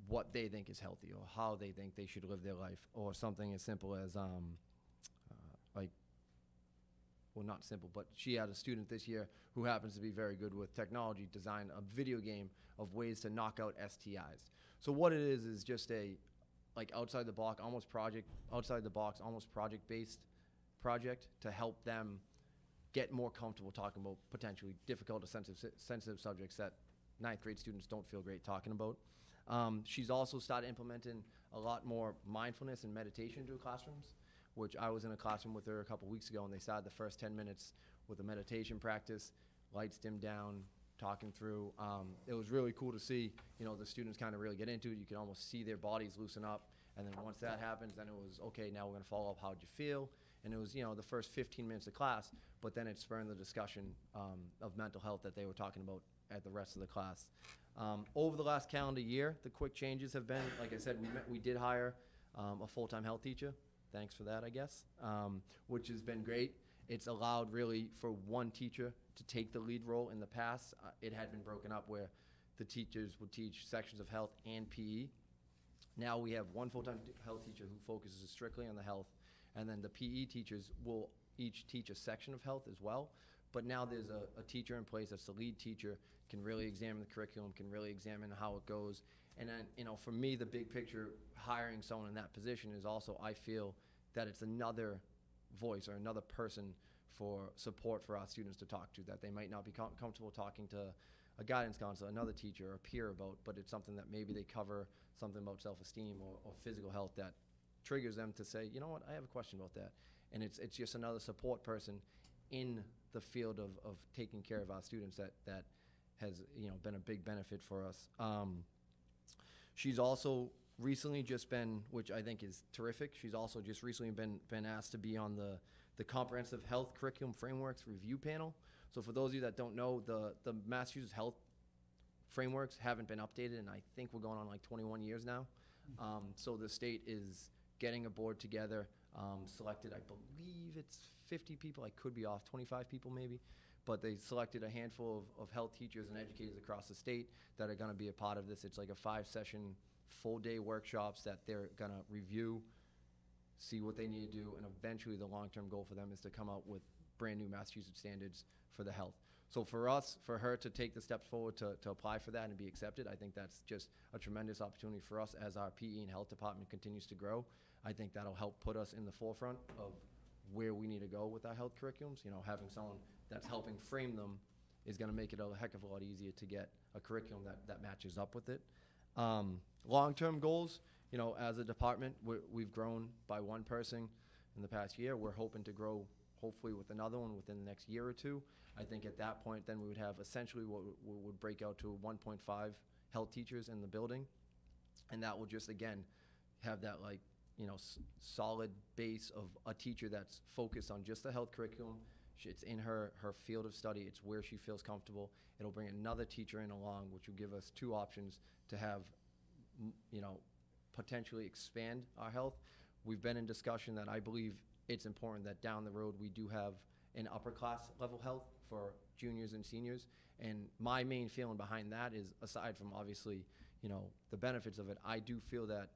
what they think is healthy or how they think they should live their life, or something as simple as well, not simple, but she had a student this year who happens to be very good with technology, design a video game of ways to knock out STIs. So what it is just a like outside the box, almost project-based project to help them get more comfortable talking about potentially difficult or sensitive subjects that 9th grade students don't feel great talking about. She's also started implementing a lot more mindfulness and meditation into classrooms, which I was in a classroom with her a couple weeks ago, and they started the first 10 minutes with a meditation practice, lights dimmed down, talking through. It was really cool to see, the students kind of really get into it. You can almost see their bodies loosen up. And then once that happens, then it was, okay, now we're going to follow up. How'd you feel? And it was, the first 15 minutes of class, but then it spurred the discussion of mental health that they were talking about at the rest of the class. Over the last calendar year, the quick changes have been, like I said, we did hire a full-time health teacher. Thanks for that, I guess, which has been great. It's allowed really for one teacher to take the lead role. In the past, it had been broken up where the teachers would teach sections of health and PE. Now we have one full-time health teacher who focuses strictly on the health, and then the PE teachers will each teach a section of health as well. But now there's a teacher in place that's the lead teacher, can really examine the curriculum, can really examine how it goes. And then, for me, the big picture, hiring someone in that position is also, I feel that it's another voice or another person for support for our students to talk to that they might not be comfortable talking to a guidance counselor, another teacher, or a peer about, but it's something that maybe they cover something about self-esteem or physical health that triggers them to say, you know what, I have a question about that. And it's just another support person in the field of taking care of our students that has been a big benefit for us. She's also recently just been, which I think is terrific, she's also just recently been asked to be on the Comprehensive Health Curriculum Frameworks Review Panel. So for those of you that don't know, the Massachusetts Health Frameworks haven't been updated, and I think we're going on like 21 years now. So the state is getting a board together, selected, I believe it's 50 people, I could be off, 25 people maybe, but they selected a handful of health teachers and educators across the state that are going to be a part of this. It's like a 5-session, full-day workshops that they're going to review, see what they need to do, and eventually the long-term goal for them is to come out with brand new Massachusetts standards for the health. So for us, for her to take the steps forward to apply for that and be accepted, I think that's just a tremendous opportunity for us as our PE and health department continues to grow. I think that'll help put us in the forefront of where we need to go with our health curriculums. Having someone that's helping frame them is going to make it a heck of a lot easier to get a curriculum that matches up with it. Long-term goals, as a department, we've grown by one person in the past year. We're hoping to grow hopefully with another one within the next year or two. I think at that point, then we would have essentially what would break out to 1.5 health teachers in the building. And that will just, again, have that solid base of a teacher that's focused on just the health curriculum. It's in her field of study. It's where she feels comfortable. It'll bring another teacher in along, which will give us 2 options to have, potentially expand our health. We've been in discussion that I believe it's important that down the road we do have in upper class level health for juniors and seniors. And my main feeling behind that is, aside from obviously, you know, the benefits of it, I do feel that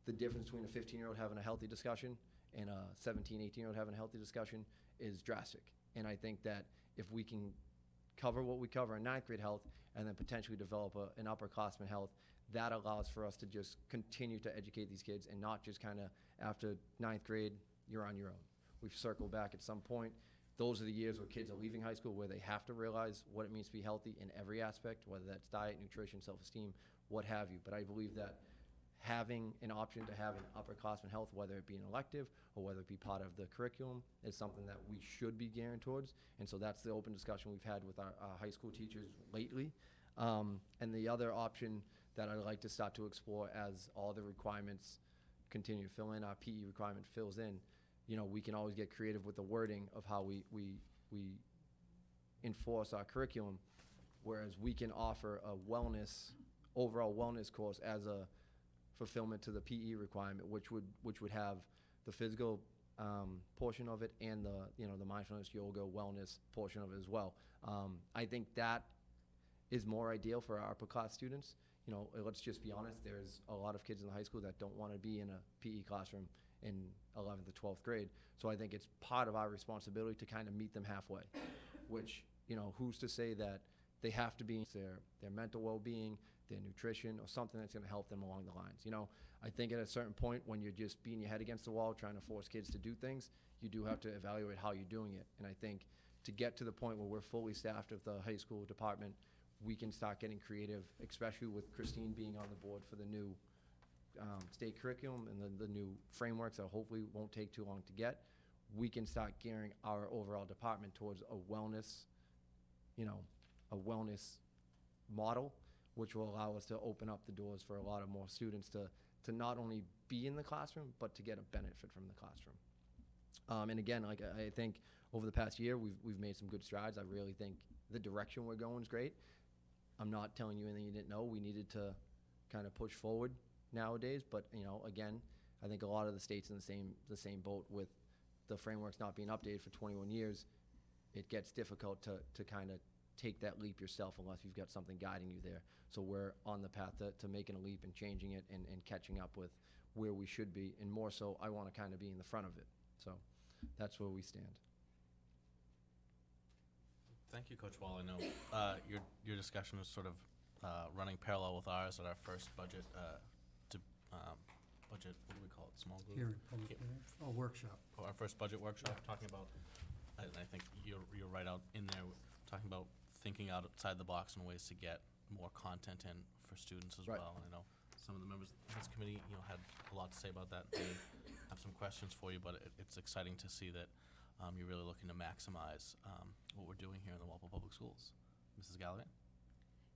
the difference between a 15-year-old having a healthy discussion and a 17, 18-year-old having a healthy discussion is drastic. And I think that if we can cover what we cover in ninth grade health and then potentially develop an upperclassman health, that allows for us to just continue to educate these kids and not just kind of after ninth grade, you're on your own. We've circled back at some point. Those are the years where kids are leaving high school, where they have to realize what it means to be healthy in every aspect, whether that's diet, nutrition, self-esteem, what have you. But I believe that having an option to have an upperclassman health, whether it be an elective or whether it be part of the curriculum, is something that we should be gearing towards. And so that's the open discussion we've had with our high school teachers lately. And the other option that I'd like to start to explore as all the requirements continue to fill in, our PE requirement fills in, you know, we can always get creative with the wording of how we enforce our curriculum, whereas we can offer a overall wellness course as a fulfillment to the PE requirement, which would have the physical portion of it and the mindfulness, yoga, wellness portion of it as well. I think that is more ideal for our upper class students. You know, let's just be honest, there's a lot of kids in the high school that don't want to be in a PE classroom in 11th or 12th grade. So I think it's part of our responsibility to kind of meet them halfway, which, you know, who's to say that they have to be their mental well-being, their nutrition, or something that's going to help them along the lines. You know, I think at a certain point when you're just beating your head against the wall trying to force kids to do things, you do have to evaluate how you're doing it. And I think to get to the point where we're fully staffed at the high school department, we can start getting creative, especially with Christine being on the board for the new state curriculum and the new frameworks that hopefully won't take too long to get. We can start gearing our overall department towards a wellness, a wellness model, which will allow us to open up the doors for a lot of more students to not only be in the classroom, but to get a benefit from the classroom. And again, like I think over the past year, we've made some good strides. I really think the direction we're going is great. I'm not telling you anything you didn't know. We needed to kind of push forward nowadays, but again, I think a lot of the states in the same boat with the frameworks not being updated for 21 years. It gets difficult to kind of take that leap yourself unless you've got something guiding you there. So we're on the path to making a leap and changing it and catching up with where we should be, and more so, I want to kind of be in the front of it. So that's where we stand. Thank you, Coach Wall. I know your discussion was sort of running parallel with ours at our first budget budget. What do we call it? Small group. Hearing, public hearing. Oh, workshop. Our first budget workshop, talking about. I think you're right out in there, talking about thinking outside the box and ways to get more content in for students as well. And I know some of the members of this committee, had a lot to say about that. They have some questions for you, but it's exciting to see that you're really looking to maximize what we're doing here in the Walpole Public Schools. Mrs. Gallagher?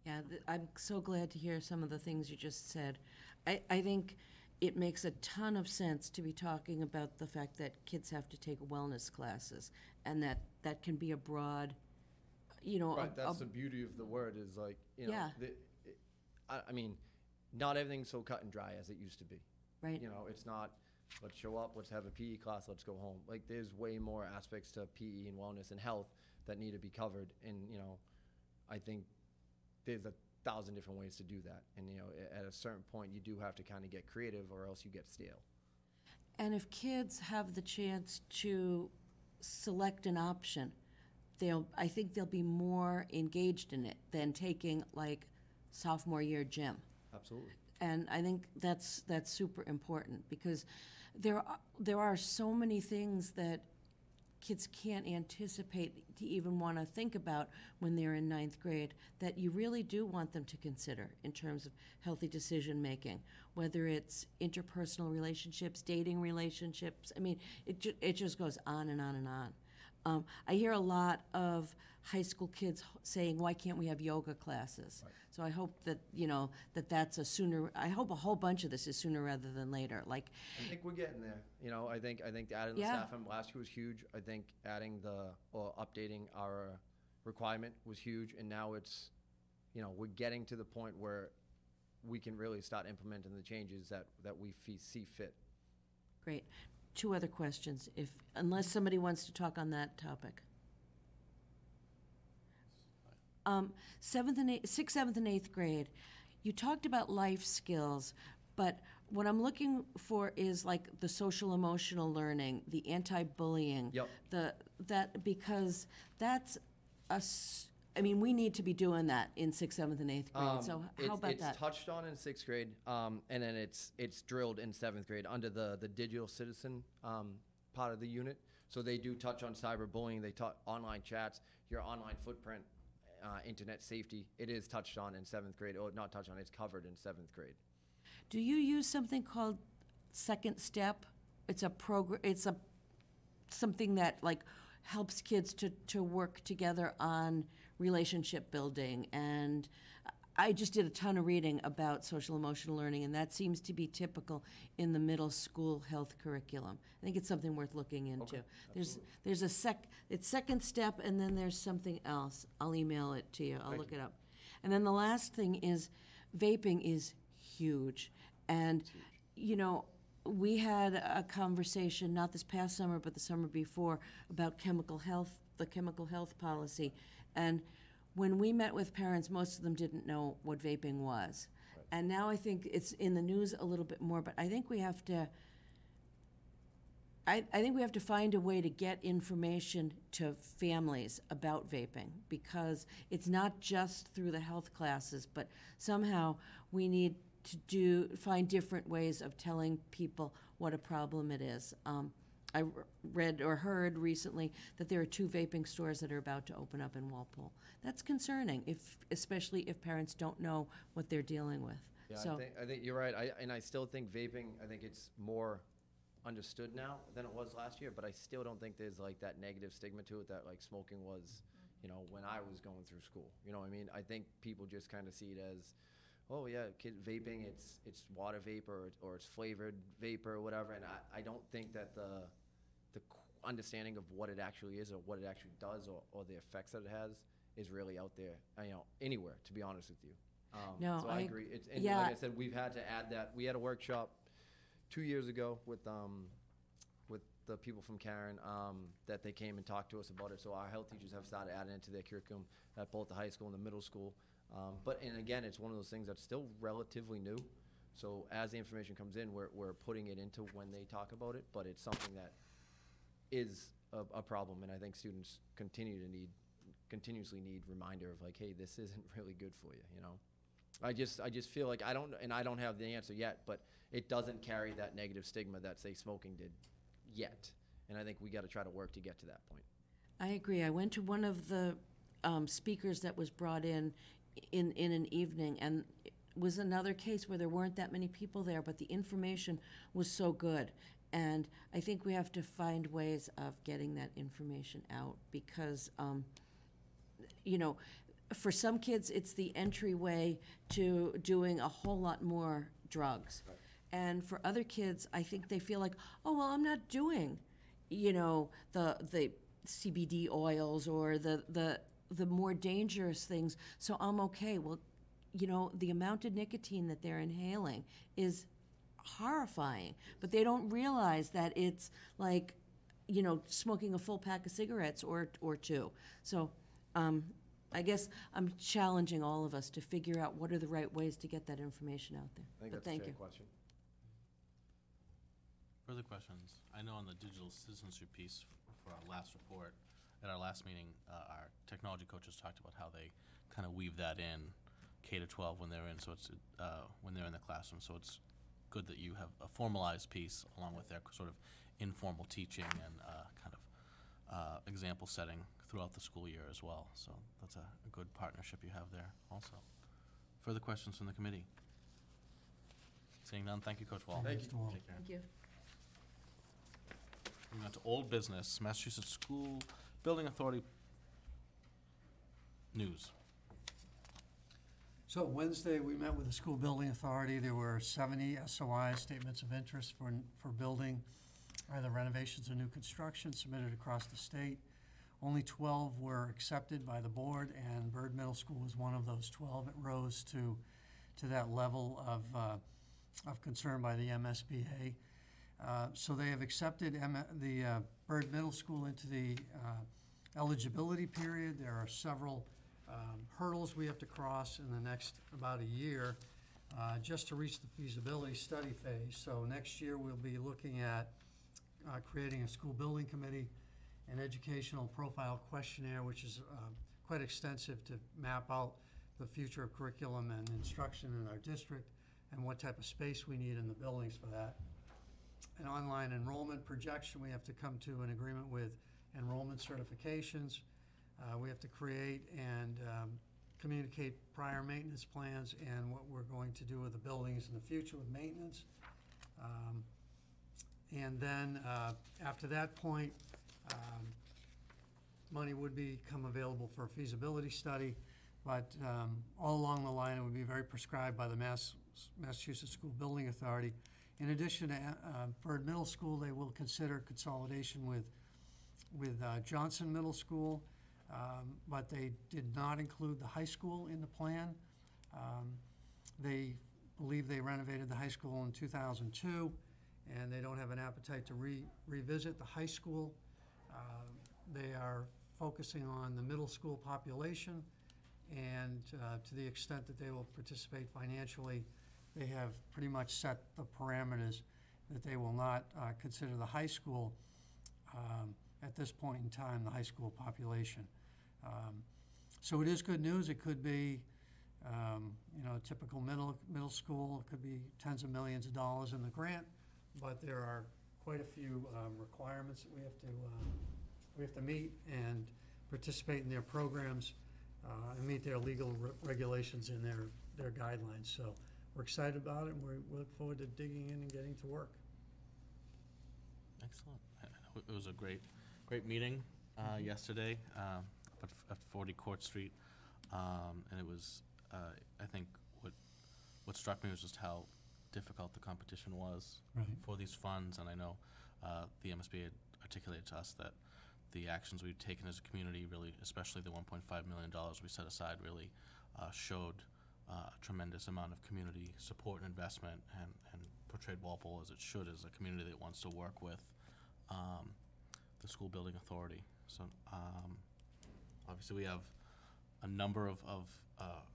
Yeah, I'm so glad to hear some of the things you just said. I think it makes a ton of sense to be talking about the fact that kids have to take wellness classes, and that can be a broad, Right, that's the beauty of the word is like, Yeah. I mean, not everything's so cut and dry as it used to be. Right. It's not, let's show up, let's have a PE class, let's go home. Like, there's way more aspects to PE and wellness and health that need to be covered. And, I think there's 1,000 different ways to do that. And, at a certain point, you do have to kind of get creative or else you get stale. And if kids have the chance to select an option, I think they'll be more engaged in it than taking like sophomore year gym. Absolutely. And I think that's super important, because there are so many things that kids can't anticipate to even want to think about when they're in ninth grade that you really do want them to consider in terms of healthy decision making, whether it's interpersonal relationships, dating relationships. I mean, it just goes on and on and on. I hear a lot of high school kids saying, "Why can't we have yoga classes?" Right. So I hope that that's a sooner. I hope a whole bunch of this is sooner rather than later. Like, I think we're getting there. I think adding the staff in last year was huge. I think adding updating our requirement was huge, and now it's, we're getting to the point where we can really start implementing the changes that we see fit. Great. 2 other questions, unless somebody wants to talk on that topic. Sixth, seventh, and eighth grade, you talked about life skills, but what I'm looking for is like the social emotional learning, the anti-bullying. Yep. Because that's I mean, we need to be doing that in sixth, seventh, and eighth grade. So how about that? It's touched on in sixth grade, and then it's drilled in seventh grade under the digital citizen part of the unit. So they do touch on cyberbullying. They touch online chats, your online footprint, internet safety. It is touched on in seventh grade, or not touched on. It's covered in seventh grade. Do you use something called Second Step? It's a program. It's something that like helps kids to work together on relationship building. And I just did a ton of reading about social emotional learning, and that seems to be typical in the middle school health curriculum. I think it's something worth looking into. Okay, There's it's Second Step, and then there's something else. I'll email it to you. I'll look it up. And then the last thing is vaping is huge. And, you know, we had a conversation, not this past summer, but the summer before, about chemical health, the chemical health policy. And when we met with parents, most of them didn't know what vaping was. Right. And now I think it's in the news a little bit more, but I think we have to I think we have to find a way to get information to families about vaping, because it's not just through the health classes, but somehow we need to find different ways of telling people what a problem it is. I read or heard recently that there are 2 vaping stores that are about to open up in Walpole. That's concerning, especially if parents don't know what they're dealing with. Yeah, so I think you're right. I still think vaping, I think it's more understood now than it was last year, but I still don't think there's like that negative stigma to it that like smoking was, you know, when I was going through school. You know what I mean? I think people just kind of see it as, oh yeah, kid vaping, it's water vapor or it's flavored vapor or whatever, and I don't think that the understanding of what it actually is or what it actually does or the effects that it has is really out there, you know, anywhere, to be honest with you. No, so I agree. And like I said, we've had to add that. We had a workshop 2 years ago with the people from Karen that they came and talked to us about it. So our health teachers have started adding it to their curriculum at both the high school and the middle school. And again, it's one of those things that's still relatively new. So as the information comes in, we're putting it into when they talk about it, but it's something that is a problem, and I think students continuously need reminder of like, hey, this isn't really good for you, you know? I just feel like I don't have the answer yet, but it doesn't carry that negative stigma that, say, smoking did yet. And I think we got to try to work to get to that point. I agree. I went to one of the speakers that was brought in an evening, and it was another case where there weren't that many people there, but the information was so good. And I think we have to find ways of getting that information out because, you know, for some kids, it's the entryway to doing a whole lot more drugs. Right. And for other kids, I think they feel like, oh, well, I'm not doing, you know, the CBD oils or the more dangerous things, so I'm okay. Well, you know, the amount of nicotine that they're inhaling is horrifying, but they don't realize that it's like, you know, smoking a full pack of cigarettes or 2. So I guess I'm challenging all of us to figure out what are the right ways to get that information out there. I think that's a fair question. Further questions? I know on the digital citizenship piece for our last report, at our last meeting, our technology coaches talked about how they kind of weave that in K-12 when they're in, so it's when they're in the classroom. So it's good that you have a formalized piece along with their sort of informal teaching and kind of example setting throughout the school year as well. So that's a good partnership you have there also. Further questions from the committee? Seeing none, thank you, Coach Wall. Thank you. Take care. Thank you. Moving on to old business, Massachusetts School Building Authority news. So Wednesday, we met with the School Building Authority. There were 70 SOI, statements of interest for building, either renovations or new construction, submitted across the state. Only 12 were accepted by the board, and Bird Middle School was one of those 12. It rose to that level of concern by the MSBA. So they have accepted the Bird Middle School into the eligibility period. There are several hurdles we have to cross in the next about a year just to reach the feasibility study phase. So next year, we'll be looking at creating a school building committee, an educational profile questionnaire, which is quite extensive to map out the future of curriculum and instruction in our district and what type of space we need in the buildings for that. An online enrollment projection, we have to come to an agreement with enrollment certifications. We have to create and communicate prior maintenance plans and what we're going to do with the buildings in the future with maintenance. And then after that point, money would become available for a feasibility study, but all along the line, it would be very prescribed by the Massachusetts School Building Authority. In addition to Bird Middle School, they will consider consolidation with Johnson Middle School, but they did not include the high school in the plan. They believe they renovated the high school in 2002, and they don't have an appetite to revisit the high school. They are focusing on the middle school population, and to the extent that they will participate financially, they have pretty much set the parameters that they will not consider the high school at this point in time, the high school population. So it is good news. It could be, a typical middle school. It could be tens of millions of dollars in the grant, but there are quite a few requirements that we have to meet and participate in their programs and meet their legal regulations and their guidelines. So we're excited about it, and we look forward to digging in and getting to work. Excellent. It was a great meeting yesterday at 40 Court Street, and it was. I think what struck me was just how difficult the competition was for these funds, and I know the MSBA had articulated to us that the actions we've taken as a community, really, especially the $1.5 million we set aside, really showed a tremendous amount of community support and investment, and portrayed Walpole as it should, as a community that wants to work with the school building authority. So obviously we have a number of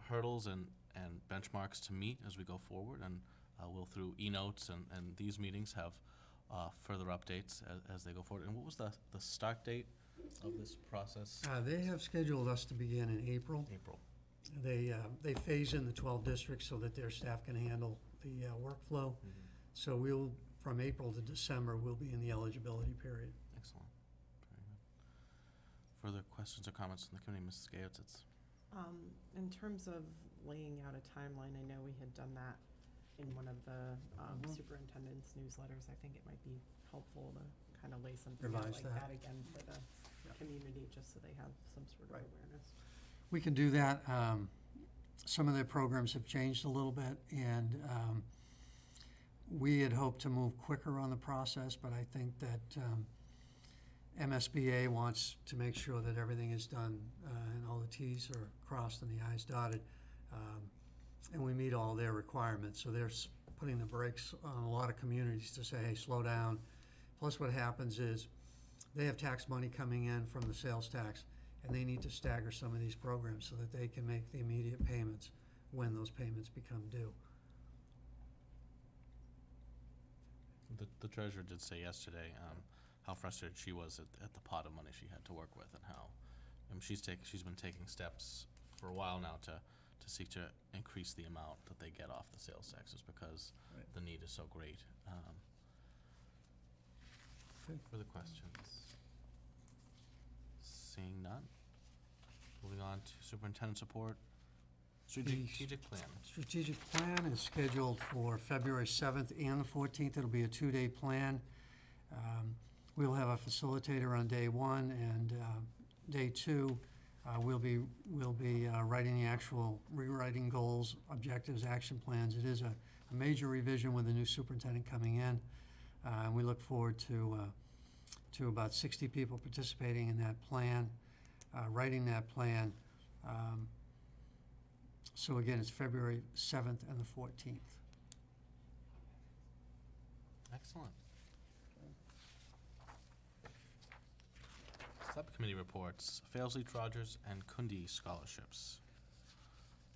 hurdles and benchmarks to meet as we go forward, and we'll, through e-notes and these meetings, have further updates as they go forward. And what was the start date of this process? They have scheduled us to begin in April. They phase in the 12 districts so that their staff can handle the workflow. So we'll, from April to December, we'll be in the eligibility period. Excellent. Very good. Further questions or comments from the committee, Mrs. Gayotzitz? In terms of laying out a timeline, I know we had done that in one of the superintendent's newsletters. I think it might be helpful to kind of lay something out like that again for the community, just so they have some sort of awareness. We can do that. Some of their programs have changed a little bit, and we had hoped to move quicker on the process, but I think that MSBA wants to make sure that everything is done and all the T's are crossed and the I's dotted, and we meet all their requirements. So they're putting the brakes on a lot of communities to say, hey, slow down. Plus what happens is they have tax money coming in from the sales tax, and they need to stagger some of these programs so that they can make the immediate payments when those payments become due. The treasurer did say yesterday how frustrated she was at the pot of money she had to work with, and how she's been taking steps for a while now to seek to increase the amount that they get off the sales taxes, because the need is so great. Further questions? Seeing none. Moving on to superintendent's report. Strategic plan. Strategic plan is scheduled for February 7th and the 14th. It'll be a 2-day plan. We'll have a facilitator on day 1, and day 2 we'll be writing the actual rewriting goals, objectives, action plans. It is a major revision with the new superintendent coming in, and we look forward to about 60 people participating in that plan, writing that plan. So again, it's February 7th and the 14th. Excellent. Subcommittee reports, Fails Leach Rogers and Kundi scholarships.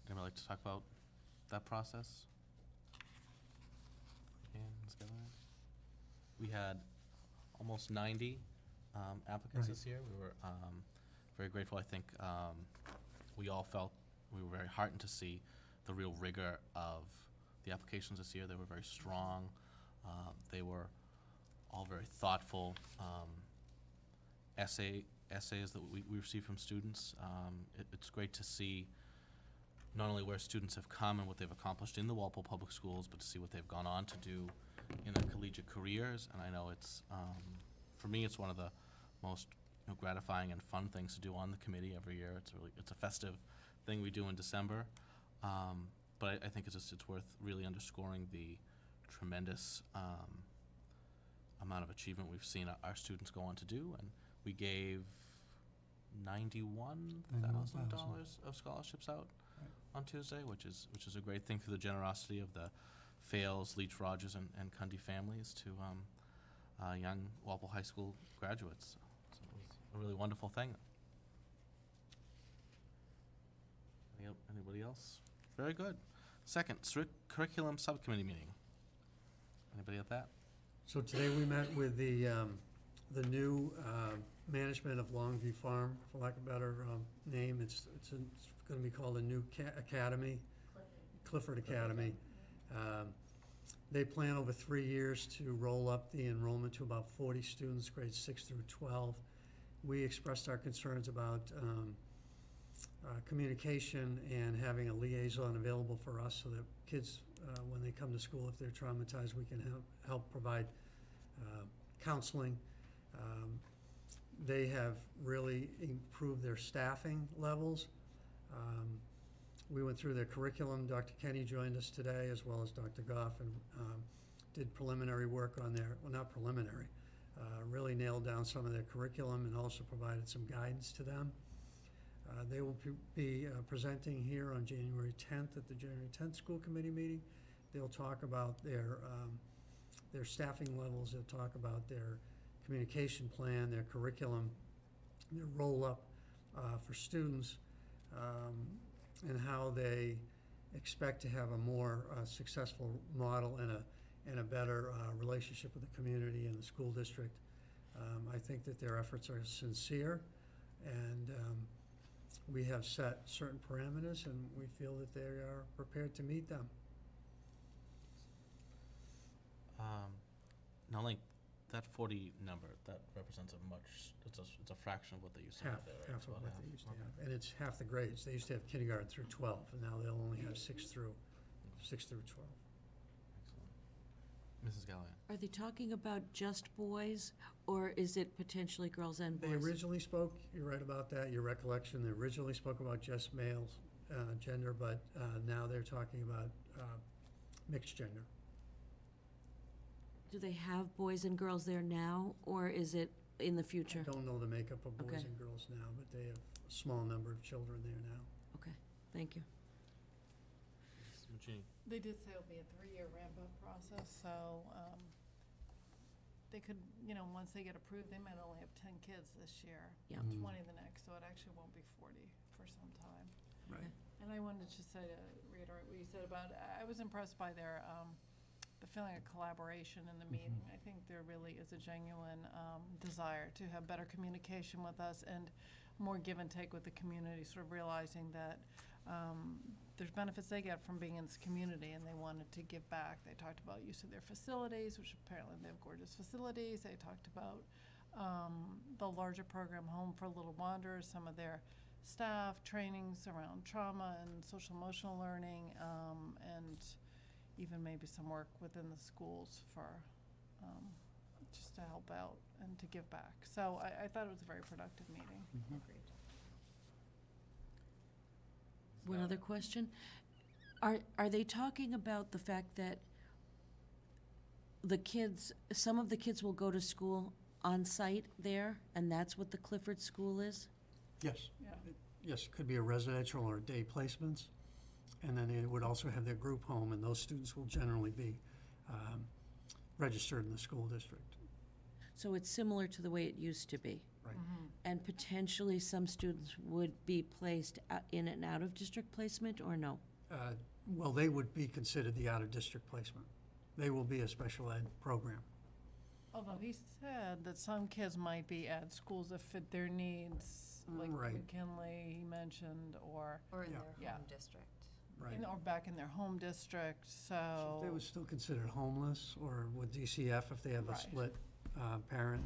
Anybody like to talk about that process? And Ms. Gillian? We had almost 90 applicants this year. We were very grateful. I think we all felt we were very heartened to see the real rigor of the applications this year. They were very strong. They were all very thoughtful. Essays that we received from students. It's great to see not only where students have come and what they've accomplished in the Walpole Public Schools, but to see what they've gone on to do in their collegiate careers. And I know it's, for me, it's one of the most gratifying and fun things to do on the committee every year. It's a festive thing we do in December. But I think it's worth really underscoring the tremendous amount of achievement we've seen our students go on to do. And we gave $91,000 of scholarships out on Tuesday, which is a great thing through the generosity of the Fales, Leach Rogers, and Kundi families to young Walpole High School graduates. So it was a really wonderful thing. Anybody else? Very good. Second, curriculum subcommittee meeting. Anybody at that? So today we met with the new management of Longview Farm, for lack of a better name. It's going to be called a new academy, Clifford Academy. They plan over 3 years to roll up the enrollment to about 40 students, grades 6 through 12. We expressed our concerns about communication and having a liaison available for us so that kids, when they come to school, if they're traumatized, we can help provide counseling. They have really improved their staffing levels. We went through their curriculum. Dr. Kenny joined us today, as well as Dr. Goff, and did preliminary work on their, well, not preliminary, really nailed down some of their curriculum and also provided some guidance to them. They will be presenting here on January 10th at the January 10th school committee meeting. They'll talk about their staffing levels. They'll talk about their communication plan, their curriculum, their roll-up for students, and how they expect to have a more successful model and a better relationship with the community and the school district. I think that their efforts are sincere, and we have set certain parameters, and we feel that they are prepared to meet them. Not only that 40 number, that represents it's a fraction of what they used to have there. Right? Half of what they used to have. And it's half the grades. They used to have kindergarten through 12, and now they'll only have 6 through 12. Excellent. Mrs. Gallion. Are they talking about just boys, or is it potentially girls and boys? They originally spoke, you're right about that, your recollection, they originally spoke about just males, gender, but now they're talking about mixed gender. Do they have boys and girls there now, or is it in the future? I don't know the makeup of boys Okay. and girls now, but they have a small number of children there now. Okay, thank you. They did say it'll be a 3-year ramp-up process, so they could, once they get approved, they might only have 10 kids this year, Yeah. 20 the next, so it actually won't be 40 for some time. Right. And I wanted to say, to reiterate what you said about, I was impressed by their, the feeling of collaboration in the meeting. I think there really is a genuine desire to have better communication with us and more give and take with the community, sort of realizing that there's benefits they get from being in this community, and they wanted to give back. They talked about use of their facilities, which apparently they have gorgeous facilities. They talked about the larger program, Home for Little Wanderers, some of their staff trainings around trauma and social emotional learning, and even maybe some work within the schools for just to help out and to give back. So I thought it was a very productive meeting. Agreed. One other question. Are they talking about the fact that some of the kids will go to school on site there, and that's what the Clifford School is? Yes. Yeah. Yes, it could be a residential or day placements, and then they would also have their group home, and those students will generally be registered in the school district. So it's similar to the way it used to be? Right. And potentially some students would be placed in and out of district placement, or no? Well, they would be considered the out-of-district placement. They will be a special ed program. Although he said that some kids might be at schools that fit their needs, like Right. McKinley, he mentioned, or. Or in Yeah. their home district. Right. Or back in their home district, so. They would still considered homeless, or with DCF, if they have a Right. split parent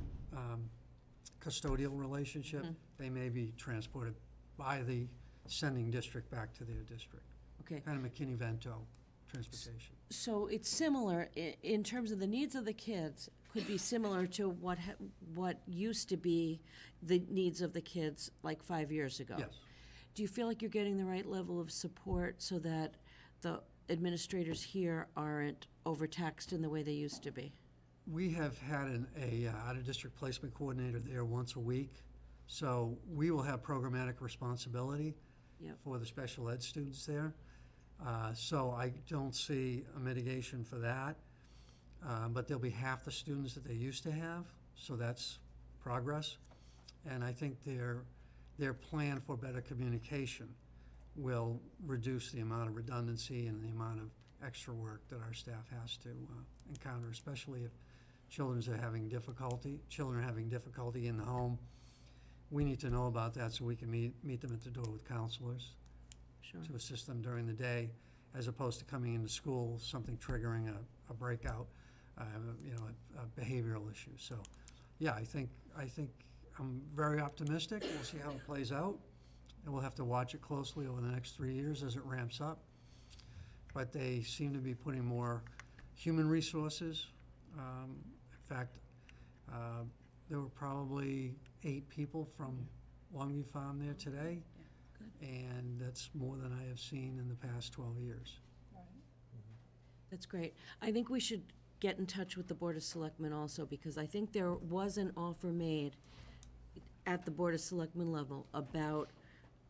custodial relationship, they may be transported by the sending district back to their district. Okay. Kind of McKinney-Vento transportation. So it's similar, in terms of the needs of the kids, could be similar to what used to be the needs of the kids like 5 years ago. Yes. Do you feel like you're getting the right level of support so that the administrators here aren't overtaxed in the way they used to be? We have had a out-of-district placement coordinator there once a week, so we will have programmatic responsibility Yep. for the special ed students there. So I don't see a mitigation for that, but there'll be half the students that they used to have, so that's progress. And I think their plan for better communication will reduce the amount of redundancy and the amount of extra work that our staff has to encounter, especially if children are having difficulty in the home. We need to know about that so we can meet them at the door with counselors Sure. to assist them during the day, as opposed to coming into school, something triggering a breakout, a behavioral issue. So, yeah, I think I'm very optimistic. We'll see how it plays out, and we'll have to watch it closely over the next 3 years as it ramps up. But they seem to be putting more human resources. In fact, there were probably 8 people from Longview Farm there today, and that's more than I have seen in the past 12 years. That's great. I think we should get in touch with the Board of Selectmen also, because I think there was an offer made at the Board of Selectmen level about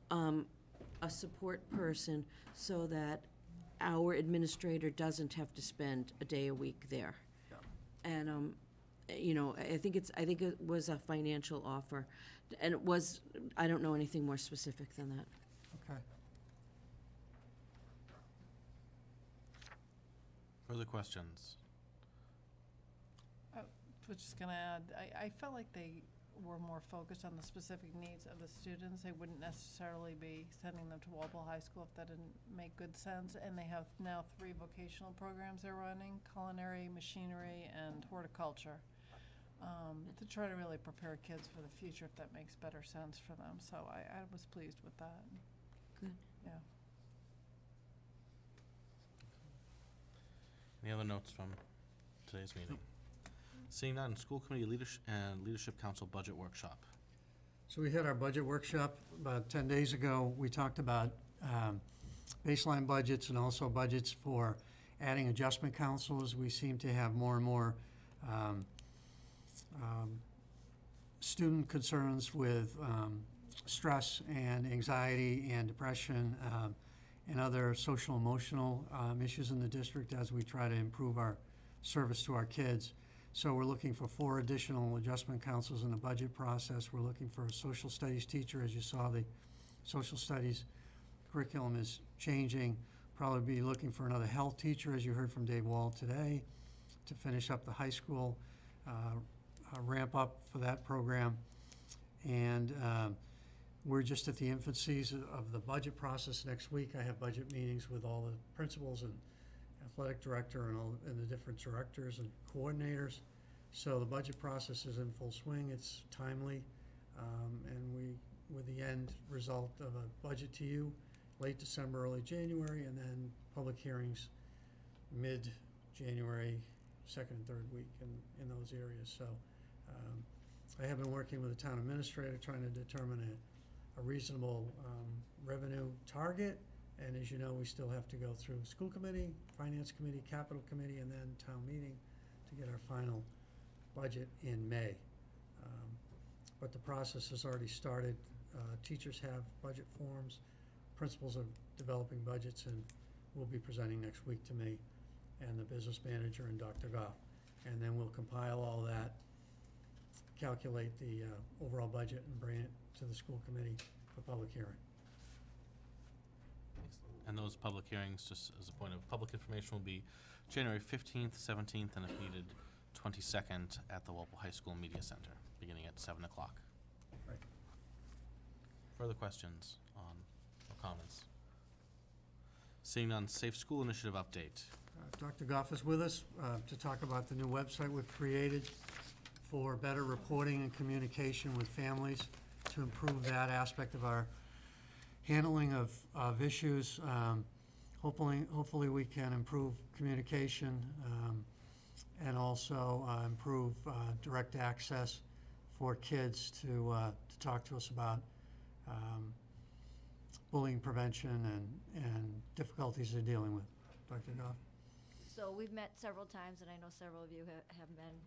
a support person so that our administrator doesn't have to spend a day a week there. And, I think it was a financial offer, and it was, I don't know anything more specific than that. Okay. Further questions? I was just gonna add, I felt like they were more focused on the specific needs of the students. They wouldn't necessarily be sending them to Walpole High School if that didn't make good sense. And they have now 3 vocational programs they're running: culinary, machinery, and horticulture, to try to really prepare kids for the future, if that makes better sense for them. So I was pleased with that. Good. Yeah. Any other notes from today's meeting? Seeing none, school committee leadership council budget workshop. So we had our budget workshop about 10 days ago. We talked about baseline budgets and also budgets for adding adjustment counselors. We seem to have more and more student concerns with stress and anxiety and depression and other social emotional issues in the district as we try to improve our service to our kids. So we're looking for 4 additional adjustment counselors in the budget process. We're looking for a social studies teacher. As you saw, the social studies curriculum is changing. Probably be looking for another health teacher, as you heard from Dave Wall today, to finish up the high school ramp up for that program. And we're just at the infancies of the budget process. Next week, I have budget meetings with all the principals and athletic director and the different directors and coordinators. So the budget process is in full swing. It's timely, and with the end result of a budget to you late December, early January, and then public hearings mid-January, 2nd and 3rd week in those areas. So I have been working with the town administrator trying to determine a reasonable revenue target. And as you know, we still have to go through school committee, finance committee, capital committee, and then town meeting to get our final budget in May. But the process has already started. Teachers have budget forms. Principals are developing budgets, and will be presenting next week to me and the business manager and Dr. Goff. And then we'll compile all that calculate the overall budget and bring it to the school committee for public hearing. And those public hearings, just as a point of public information, will be January 15th, 17th, and if needed, 22nd at the Walpole High School Media Center, beginning at 7 o'clock. Right. Further questions on or comments? Seeing none, Safe School Initiative update. Dr. Goff is with us to talk about the new website we've created for better reporting and communication with families to improve that aspect of our handling of issues. Hopefully we can improve communication and also improve direct access for kids to talk to us about bullying prevention and difficulties they're dealing with. Dr. Goff? So we've met several times, and I know several of you have been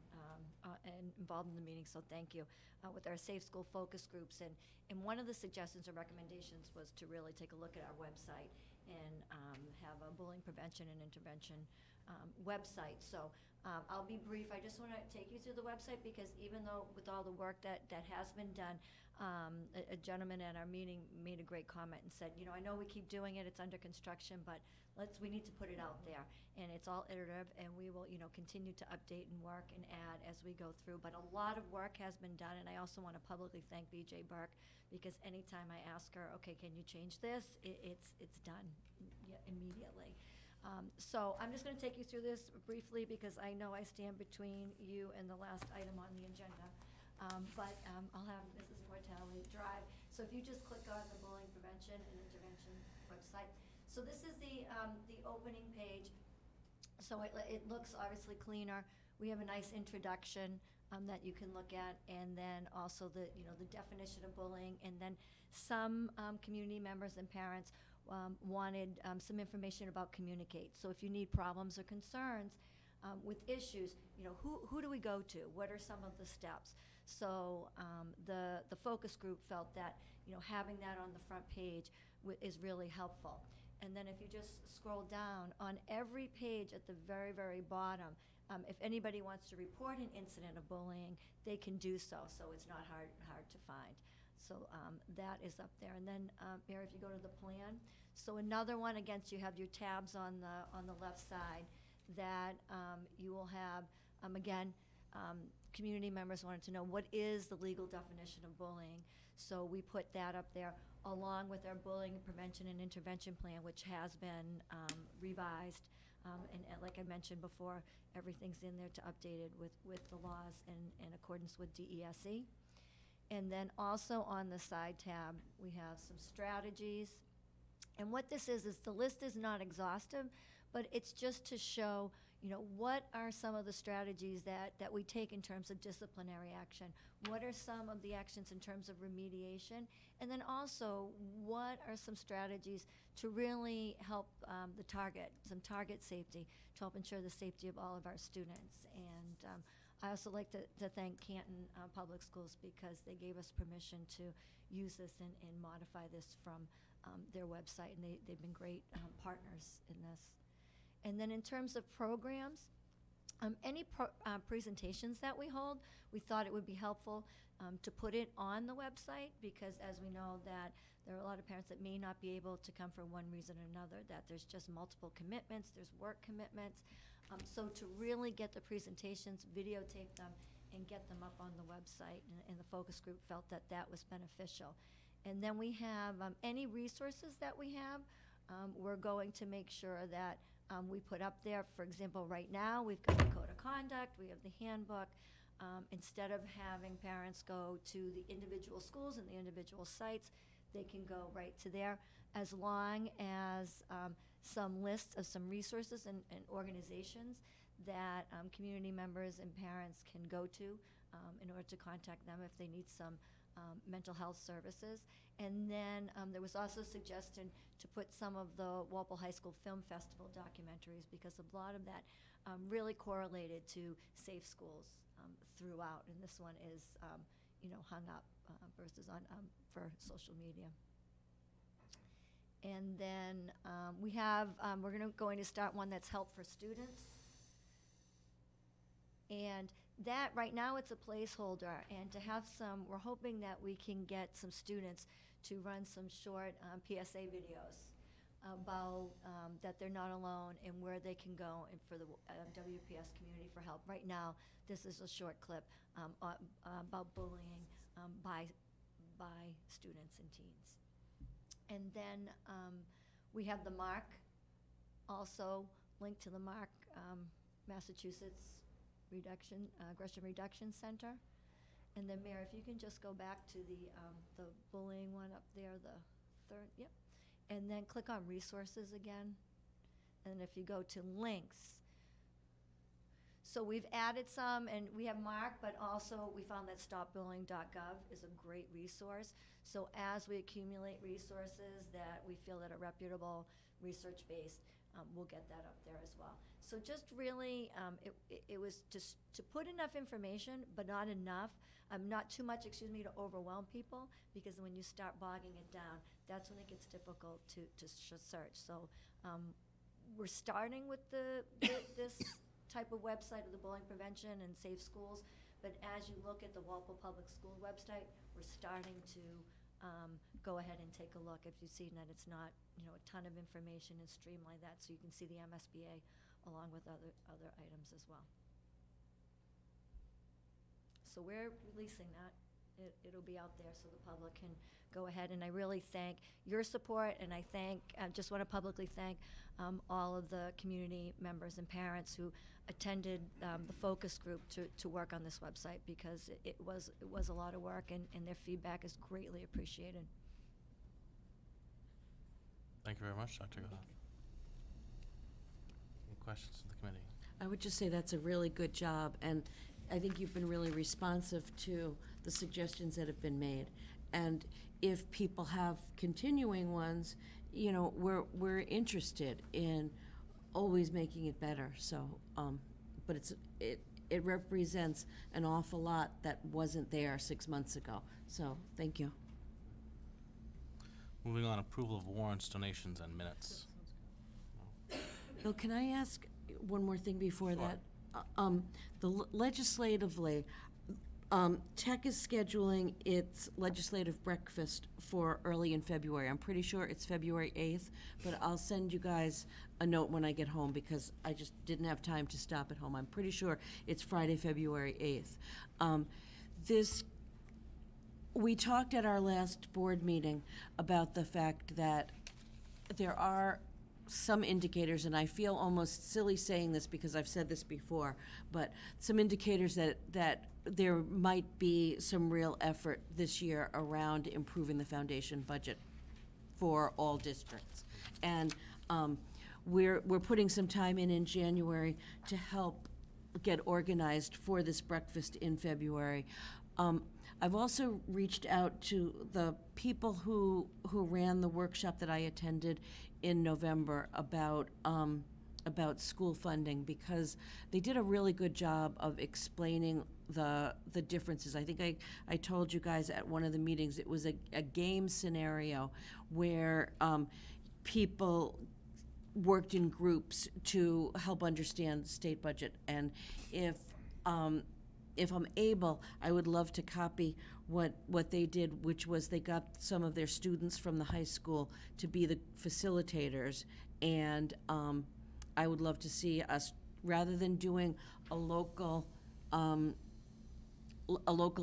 involved in the meeting, so thank you, with our Safe School focus groups. And one of the suggestions or recommendations was to really take a look at our website and have a bullying prevention and intervention website. So I'll be brief. I just want to take you through the website because even though with all the work that has been done, a gentleman at our meeting made a great comment and said, you know, I know we keep doing it, it's under construction, but we need to put it out there. And it's all iterative, and we will, you know, continue to update and work and add as we go through. But a lot of work has been done, and I also want to publicly thank BJ Burke because anytime I ask her, okay, can you change this, it's done immediately. So I'm just going to take you through this briefly because I know I stand between you and the last item on the agenda. But I'll have Mrs. Mortelli drive. So if you just click on the bullying prevention and intervention website. So this is the opening page. So it looks obviously cleaner. We have a nice introduction that you can look at, and then also the definition of bullying, and then some community members and parents wanted some information about Communicate. So if you need problems or concerns with issues, you know, who do we go to? What are some of the steps? So the focus group felt that, you know, having that on the front page is really helpful. And then if you just scroll down, on every page at the very, very bottom, if anybody wants to report an incident of bullying, they can do so. So it's not hard to find. So that is up there. And then, Mary, if you go to the plan, so another one, again, you have your tabs on the left side that you will have, again, community members wanted to know what is the legal definition of bullying. So we put that up there along with our bullying prevention and intervention plan, which has been revised. And like I mentioned before, everything's in there to update it with the laws in accordance with DESE. And then also on the side tab, we have some strategies. And what this is the list is not exhaustive, but it's just to show, you know, what are some of the strategies that we take in terms of disciplinary action? What are some of the actions in terms of remediation? And then also, what are some strategies to really help some target safety, to help ensure the safety of all of our students? And I also like to thank Canton Public Schools because they gave us permission to use this and modify this from their website, and they've been great partners in this. And then in terms of programs, any presentations that we hold, we thought it would be helpful to put it on the website because as we know that there are a lot of parents that may not be able to come for one reason or another, that there's just multiple commitments, there's work commitments. So to really get the presentations, videotape them, and get them up on the website, and the focus group felt that that was beneficial. And then we have any resources that we have, we're going to make sure that we put up there. For example, right now we've got the code of conduct, we have the handbook. Instead of having parents go to the individual schools and the individual sites, they can go right to there, as long as some lists of some resources and organizations that community members and parents can go to in order to contact them if they need some mental health services. And then there was also a suggestion to put some of the Walpole High School Film Festival documentaries because a lot of that really correlated to safe schools throughout. And this one is, hung up versus on for social media. And then we have, we're going to start one that's help for students. And that, right now, it's a placeholder, and to have some, we're hoping that we can get some students to run some short PSA videos about that they're not alone and where they can go and for the WPS community for help. Right now, this is a short clip about bullying by students and teens. And then we have the MARC, also linked to the MARC, Massachusetts Aggression Reduction Center. And then, Mayor, if you can just go back to the bullying one up there, the third, yep. And then click on resources again. And if you go to links, so we've added some, and we have MARC, but also we found that stopbullying.gov is a great resource. So as we accumulate resources that we feel that are reputable, research-based, we'll get that up there as well. So just really, it was just to put enough information, but not enough, not too much, excuse me, to overwhelm people, because when you start bogging it down, that's when it gets difficult to search. So we're starting with this type of website of the bullying prevention and safe schools, but as you look at the Walpole Public School website, we're starting to go ahead and take a look if you see that it's not, a ton of information and streamline that, so you can see the MSBA along with other items as well. So we're releasing that. It'll be out there so the public can go ahead, and I really thank your support, and I just want to publicly thank all of the community members and parents who attended the focus group to work on this website, because it was a lot of work, and their feedback is greatly appreciated. Thank you very much, Dr. Goff. Any questions from the committee? I would just say that's a really good job, and I think you've been really responsive to the suggestions that have been made. And if people have continuing ones, we're interested in always making it better. So, but it represents an awful lot that wasn't there 6 months ago. So, thank you. Moving on, approval of warrants, donations, and minutes. Bill, can I ask one more thing before Sure. that? Legislatively, Tech is scheduling its legislative breakfast for early in February. I'm pretty sure it's February 8th, but I'll send you guys a note when I get home, because I just didn't have time to stop at home. I'm pretty sure it's Friday, February 8th. We talked at our last board meeting about the fact that there are some indicators, and I feel almost silly saying this because I've said this before, but some indicators that there might be some real effort this year around improving the foundation budget for all districts. And we're putting some time in January to help get organized for this breakfast in February. I've also reached out to the people who ran the workshop that I attended in November about school funding, because they did a really good job of explaining the differences. I think I told you guys at one of the meetings, it was a game scenario where people worked in groups to help understand the state budget. And if I'm able, I would love to copy what they did, which was they got some of their students from the high school to be the facilitators. And I would love to see us, rather than doing a local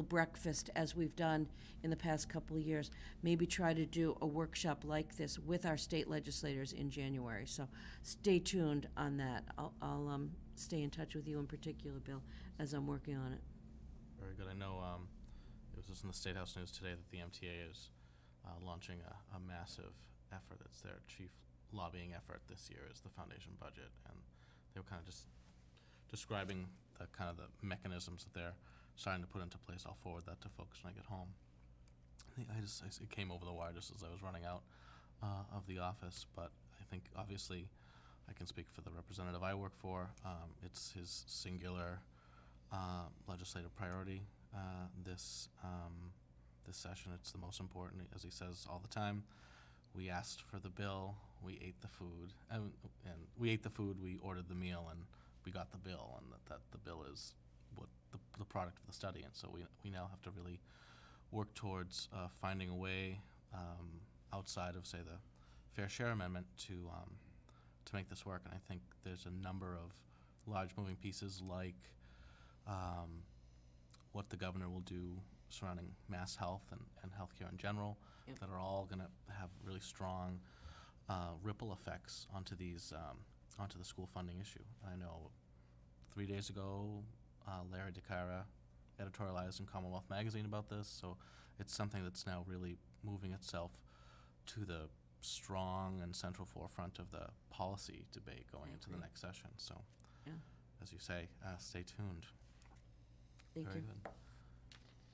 breakfast as we've done in the past couple of years, maybe try to do a workshop like this with our state legislators in January. So stay tuned on that. I'll stay in touch with you in particular, Bill, as I'm working on it. Very good. I know it was just in the State House News today that the MTA is launching a massive effort. It's their chief lobbying effort this year is the foundation budget, and they were kind of just describing the kind of the mechanisms that they're starting to put into place. I'll forward that to folks when I get home. It came over the wire just as I was running out of the office, but I think obviously I can speak for the representative I work for. It's his singular legislative priority this session. It's the most important, as he says all the time. We asked for the bill, we ate the food, and we ate the food, we ordered the meal, and we got the bill, and that the bill is product of the study, and so we now have to really work towards finding a way outside of, say, the Fair Share Amendment to make this work. And I think there's a number of large moving pieces, like what the governor will do surrounding mass health and healthcare in general, Yep. that are all going to have really strong ripple effects onto these onto the school funding issue. I know 3 days ago, Larry DeCara editorialized in Commonwealth Magazine about this, so it's something that's now really moving itself to the strong and central forefront of the policy debate going into the next session. So, Yeah. as you say, stay tuned. Thank Very you. good.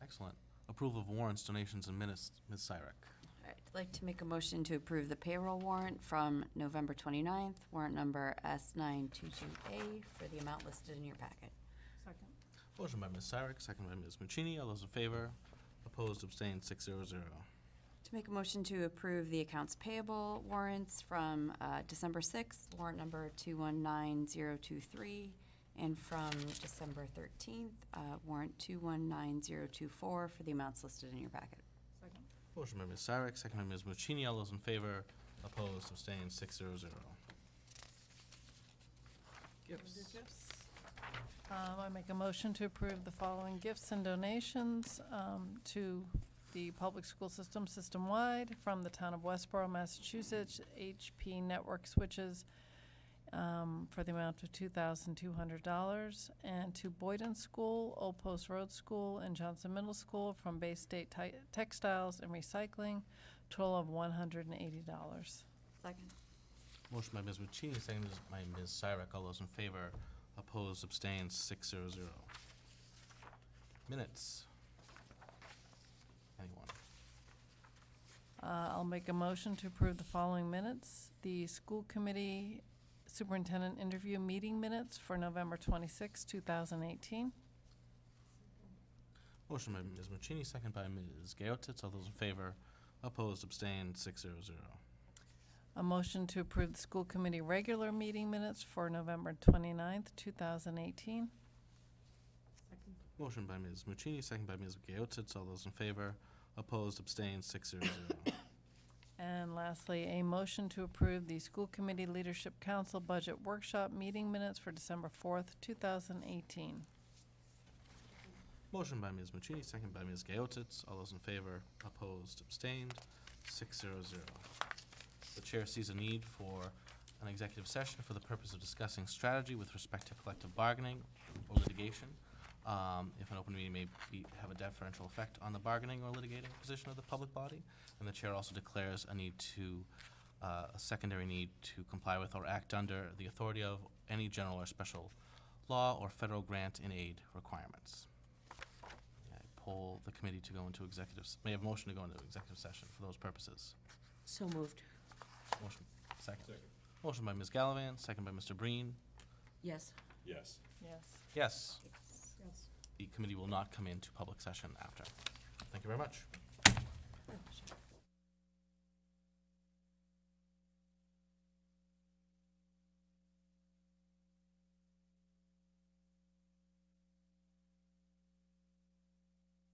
Excellent. Approval of warrants, donations, and minutes. Ms. Cyrek. All right, I'd like to make a motion to approve the payroll warrant from November 29th, warrant number S922A, for the amount listed in your packet. Second. Motion by Ms. Cyrek, second by Ms. Muccini. All those in favor? Opposed? Abstained? 600. To make a motion to approve the accounts payable warrants from December 6th, warrant number 219023, and from December 13th, warrant 219024, for the amounts listed in your packet. Second. Motion by Ms. Cyrek, second by Ms. Muccini. All those in favor? Opposed? Abstained? 600. Gifts. I make a motion to approve the following gifts and donations to the public school system system-wide from the town of Westboro, Massachusetts, HP network switches for the amount of $2,200, and to Boyden School, Old Post Road School, and Johnson Middle School from Bay State Textiles and Recycling, total of $180. Second. Motion by Ms. Muccini, second by Ms. Cyrek. All those in favor? Opposed? Abstained? 600. Minutes. Anyone? I'll make a motion to approve the following minutes. The school committee superintendent interview meeting minutes for November 26, 2018. Motion by Ms. Muccini, second by Ms. Gaotitz. All those in favor? Opposed? Abstained? 600. A motion to approve the school committee regular meeting minutes for November 29th, 2018. Motion by Ms. Muccini, second by Ms. Gaotitz. All those in favor? Opposed? Abstained? 600. And lastly, a motion to approve the school committee leadership council budget workshop meeting minutes for December 4th, 2018. Motion by Ms. Muccini, second by Ms. Gaotitz. All those in favor? Opposed? Abstained? 600. The chair sees a need for an executive session for the purpose of discussing strategy with respect to collective bargaining or litigation. If an open meeting may have a deferential effect on the bargaining or litigating position of the public body. And the chair also declares a need to, a secondary need to comply with or act under the authority of any general or special law or federal grant in aid requirements. I poll the committee to go into may have a motion to go into executive session for those purposes. So moved. Motion, second. Motion by Ms. Gallivan, second by Mr. Breen. Yes. Yes. Yes. Yes. Yes. The committee will not come into public session after. Thank you very much. Oh, sure.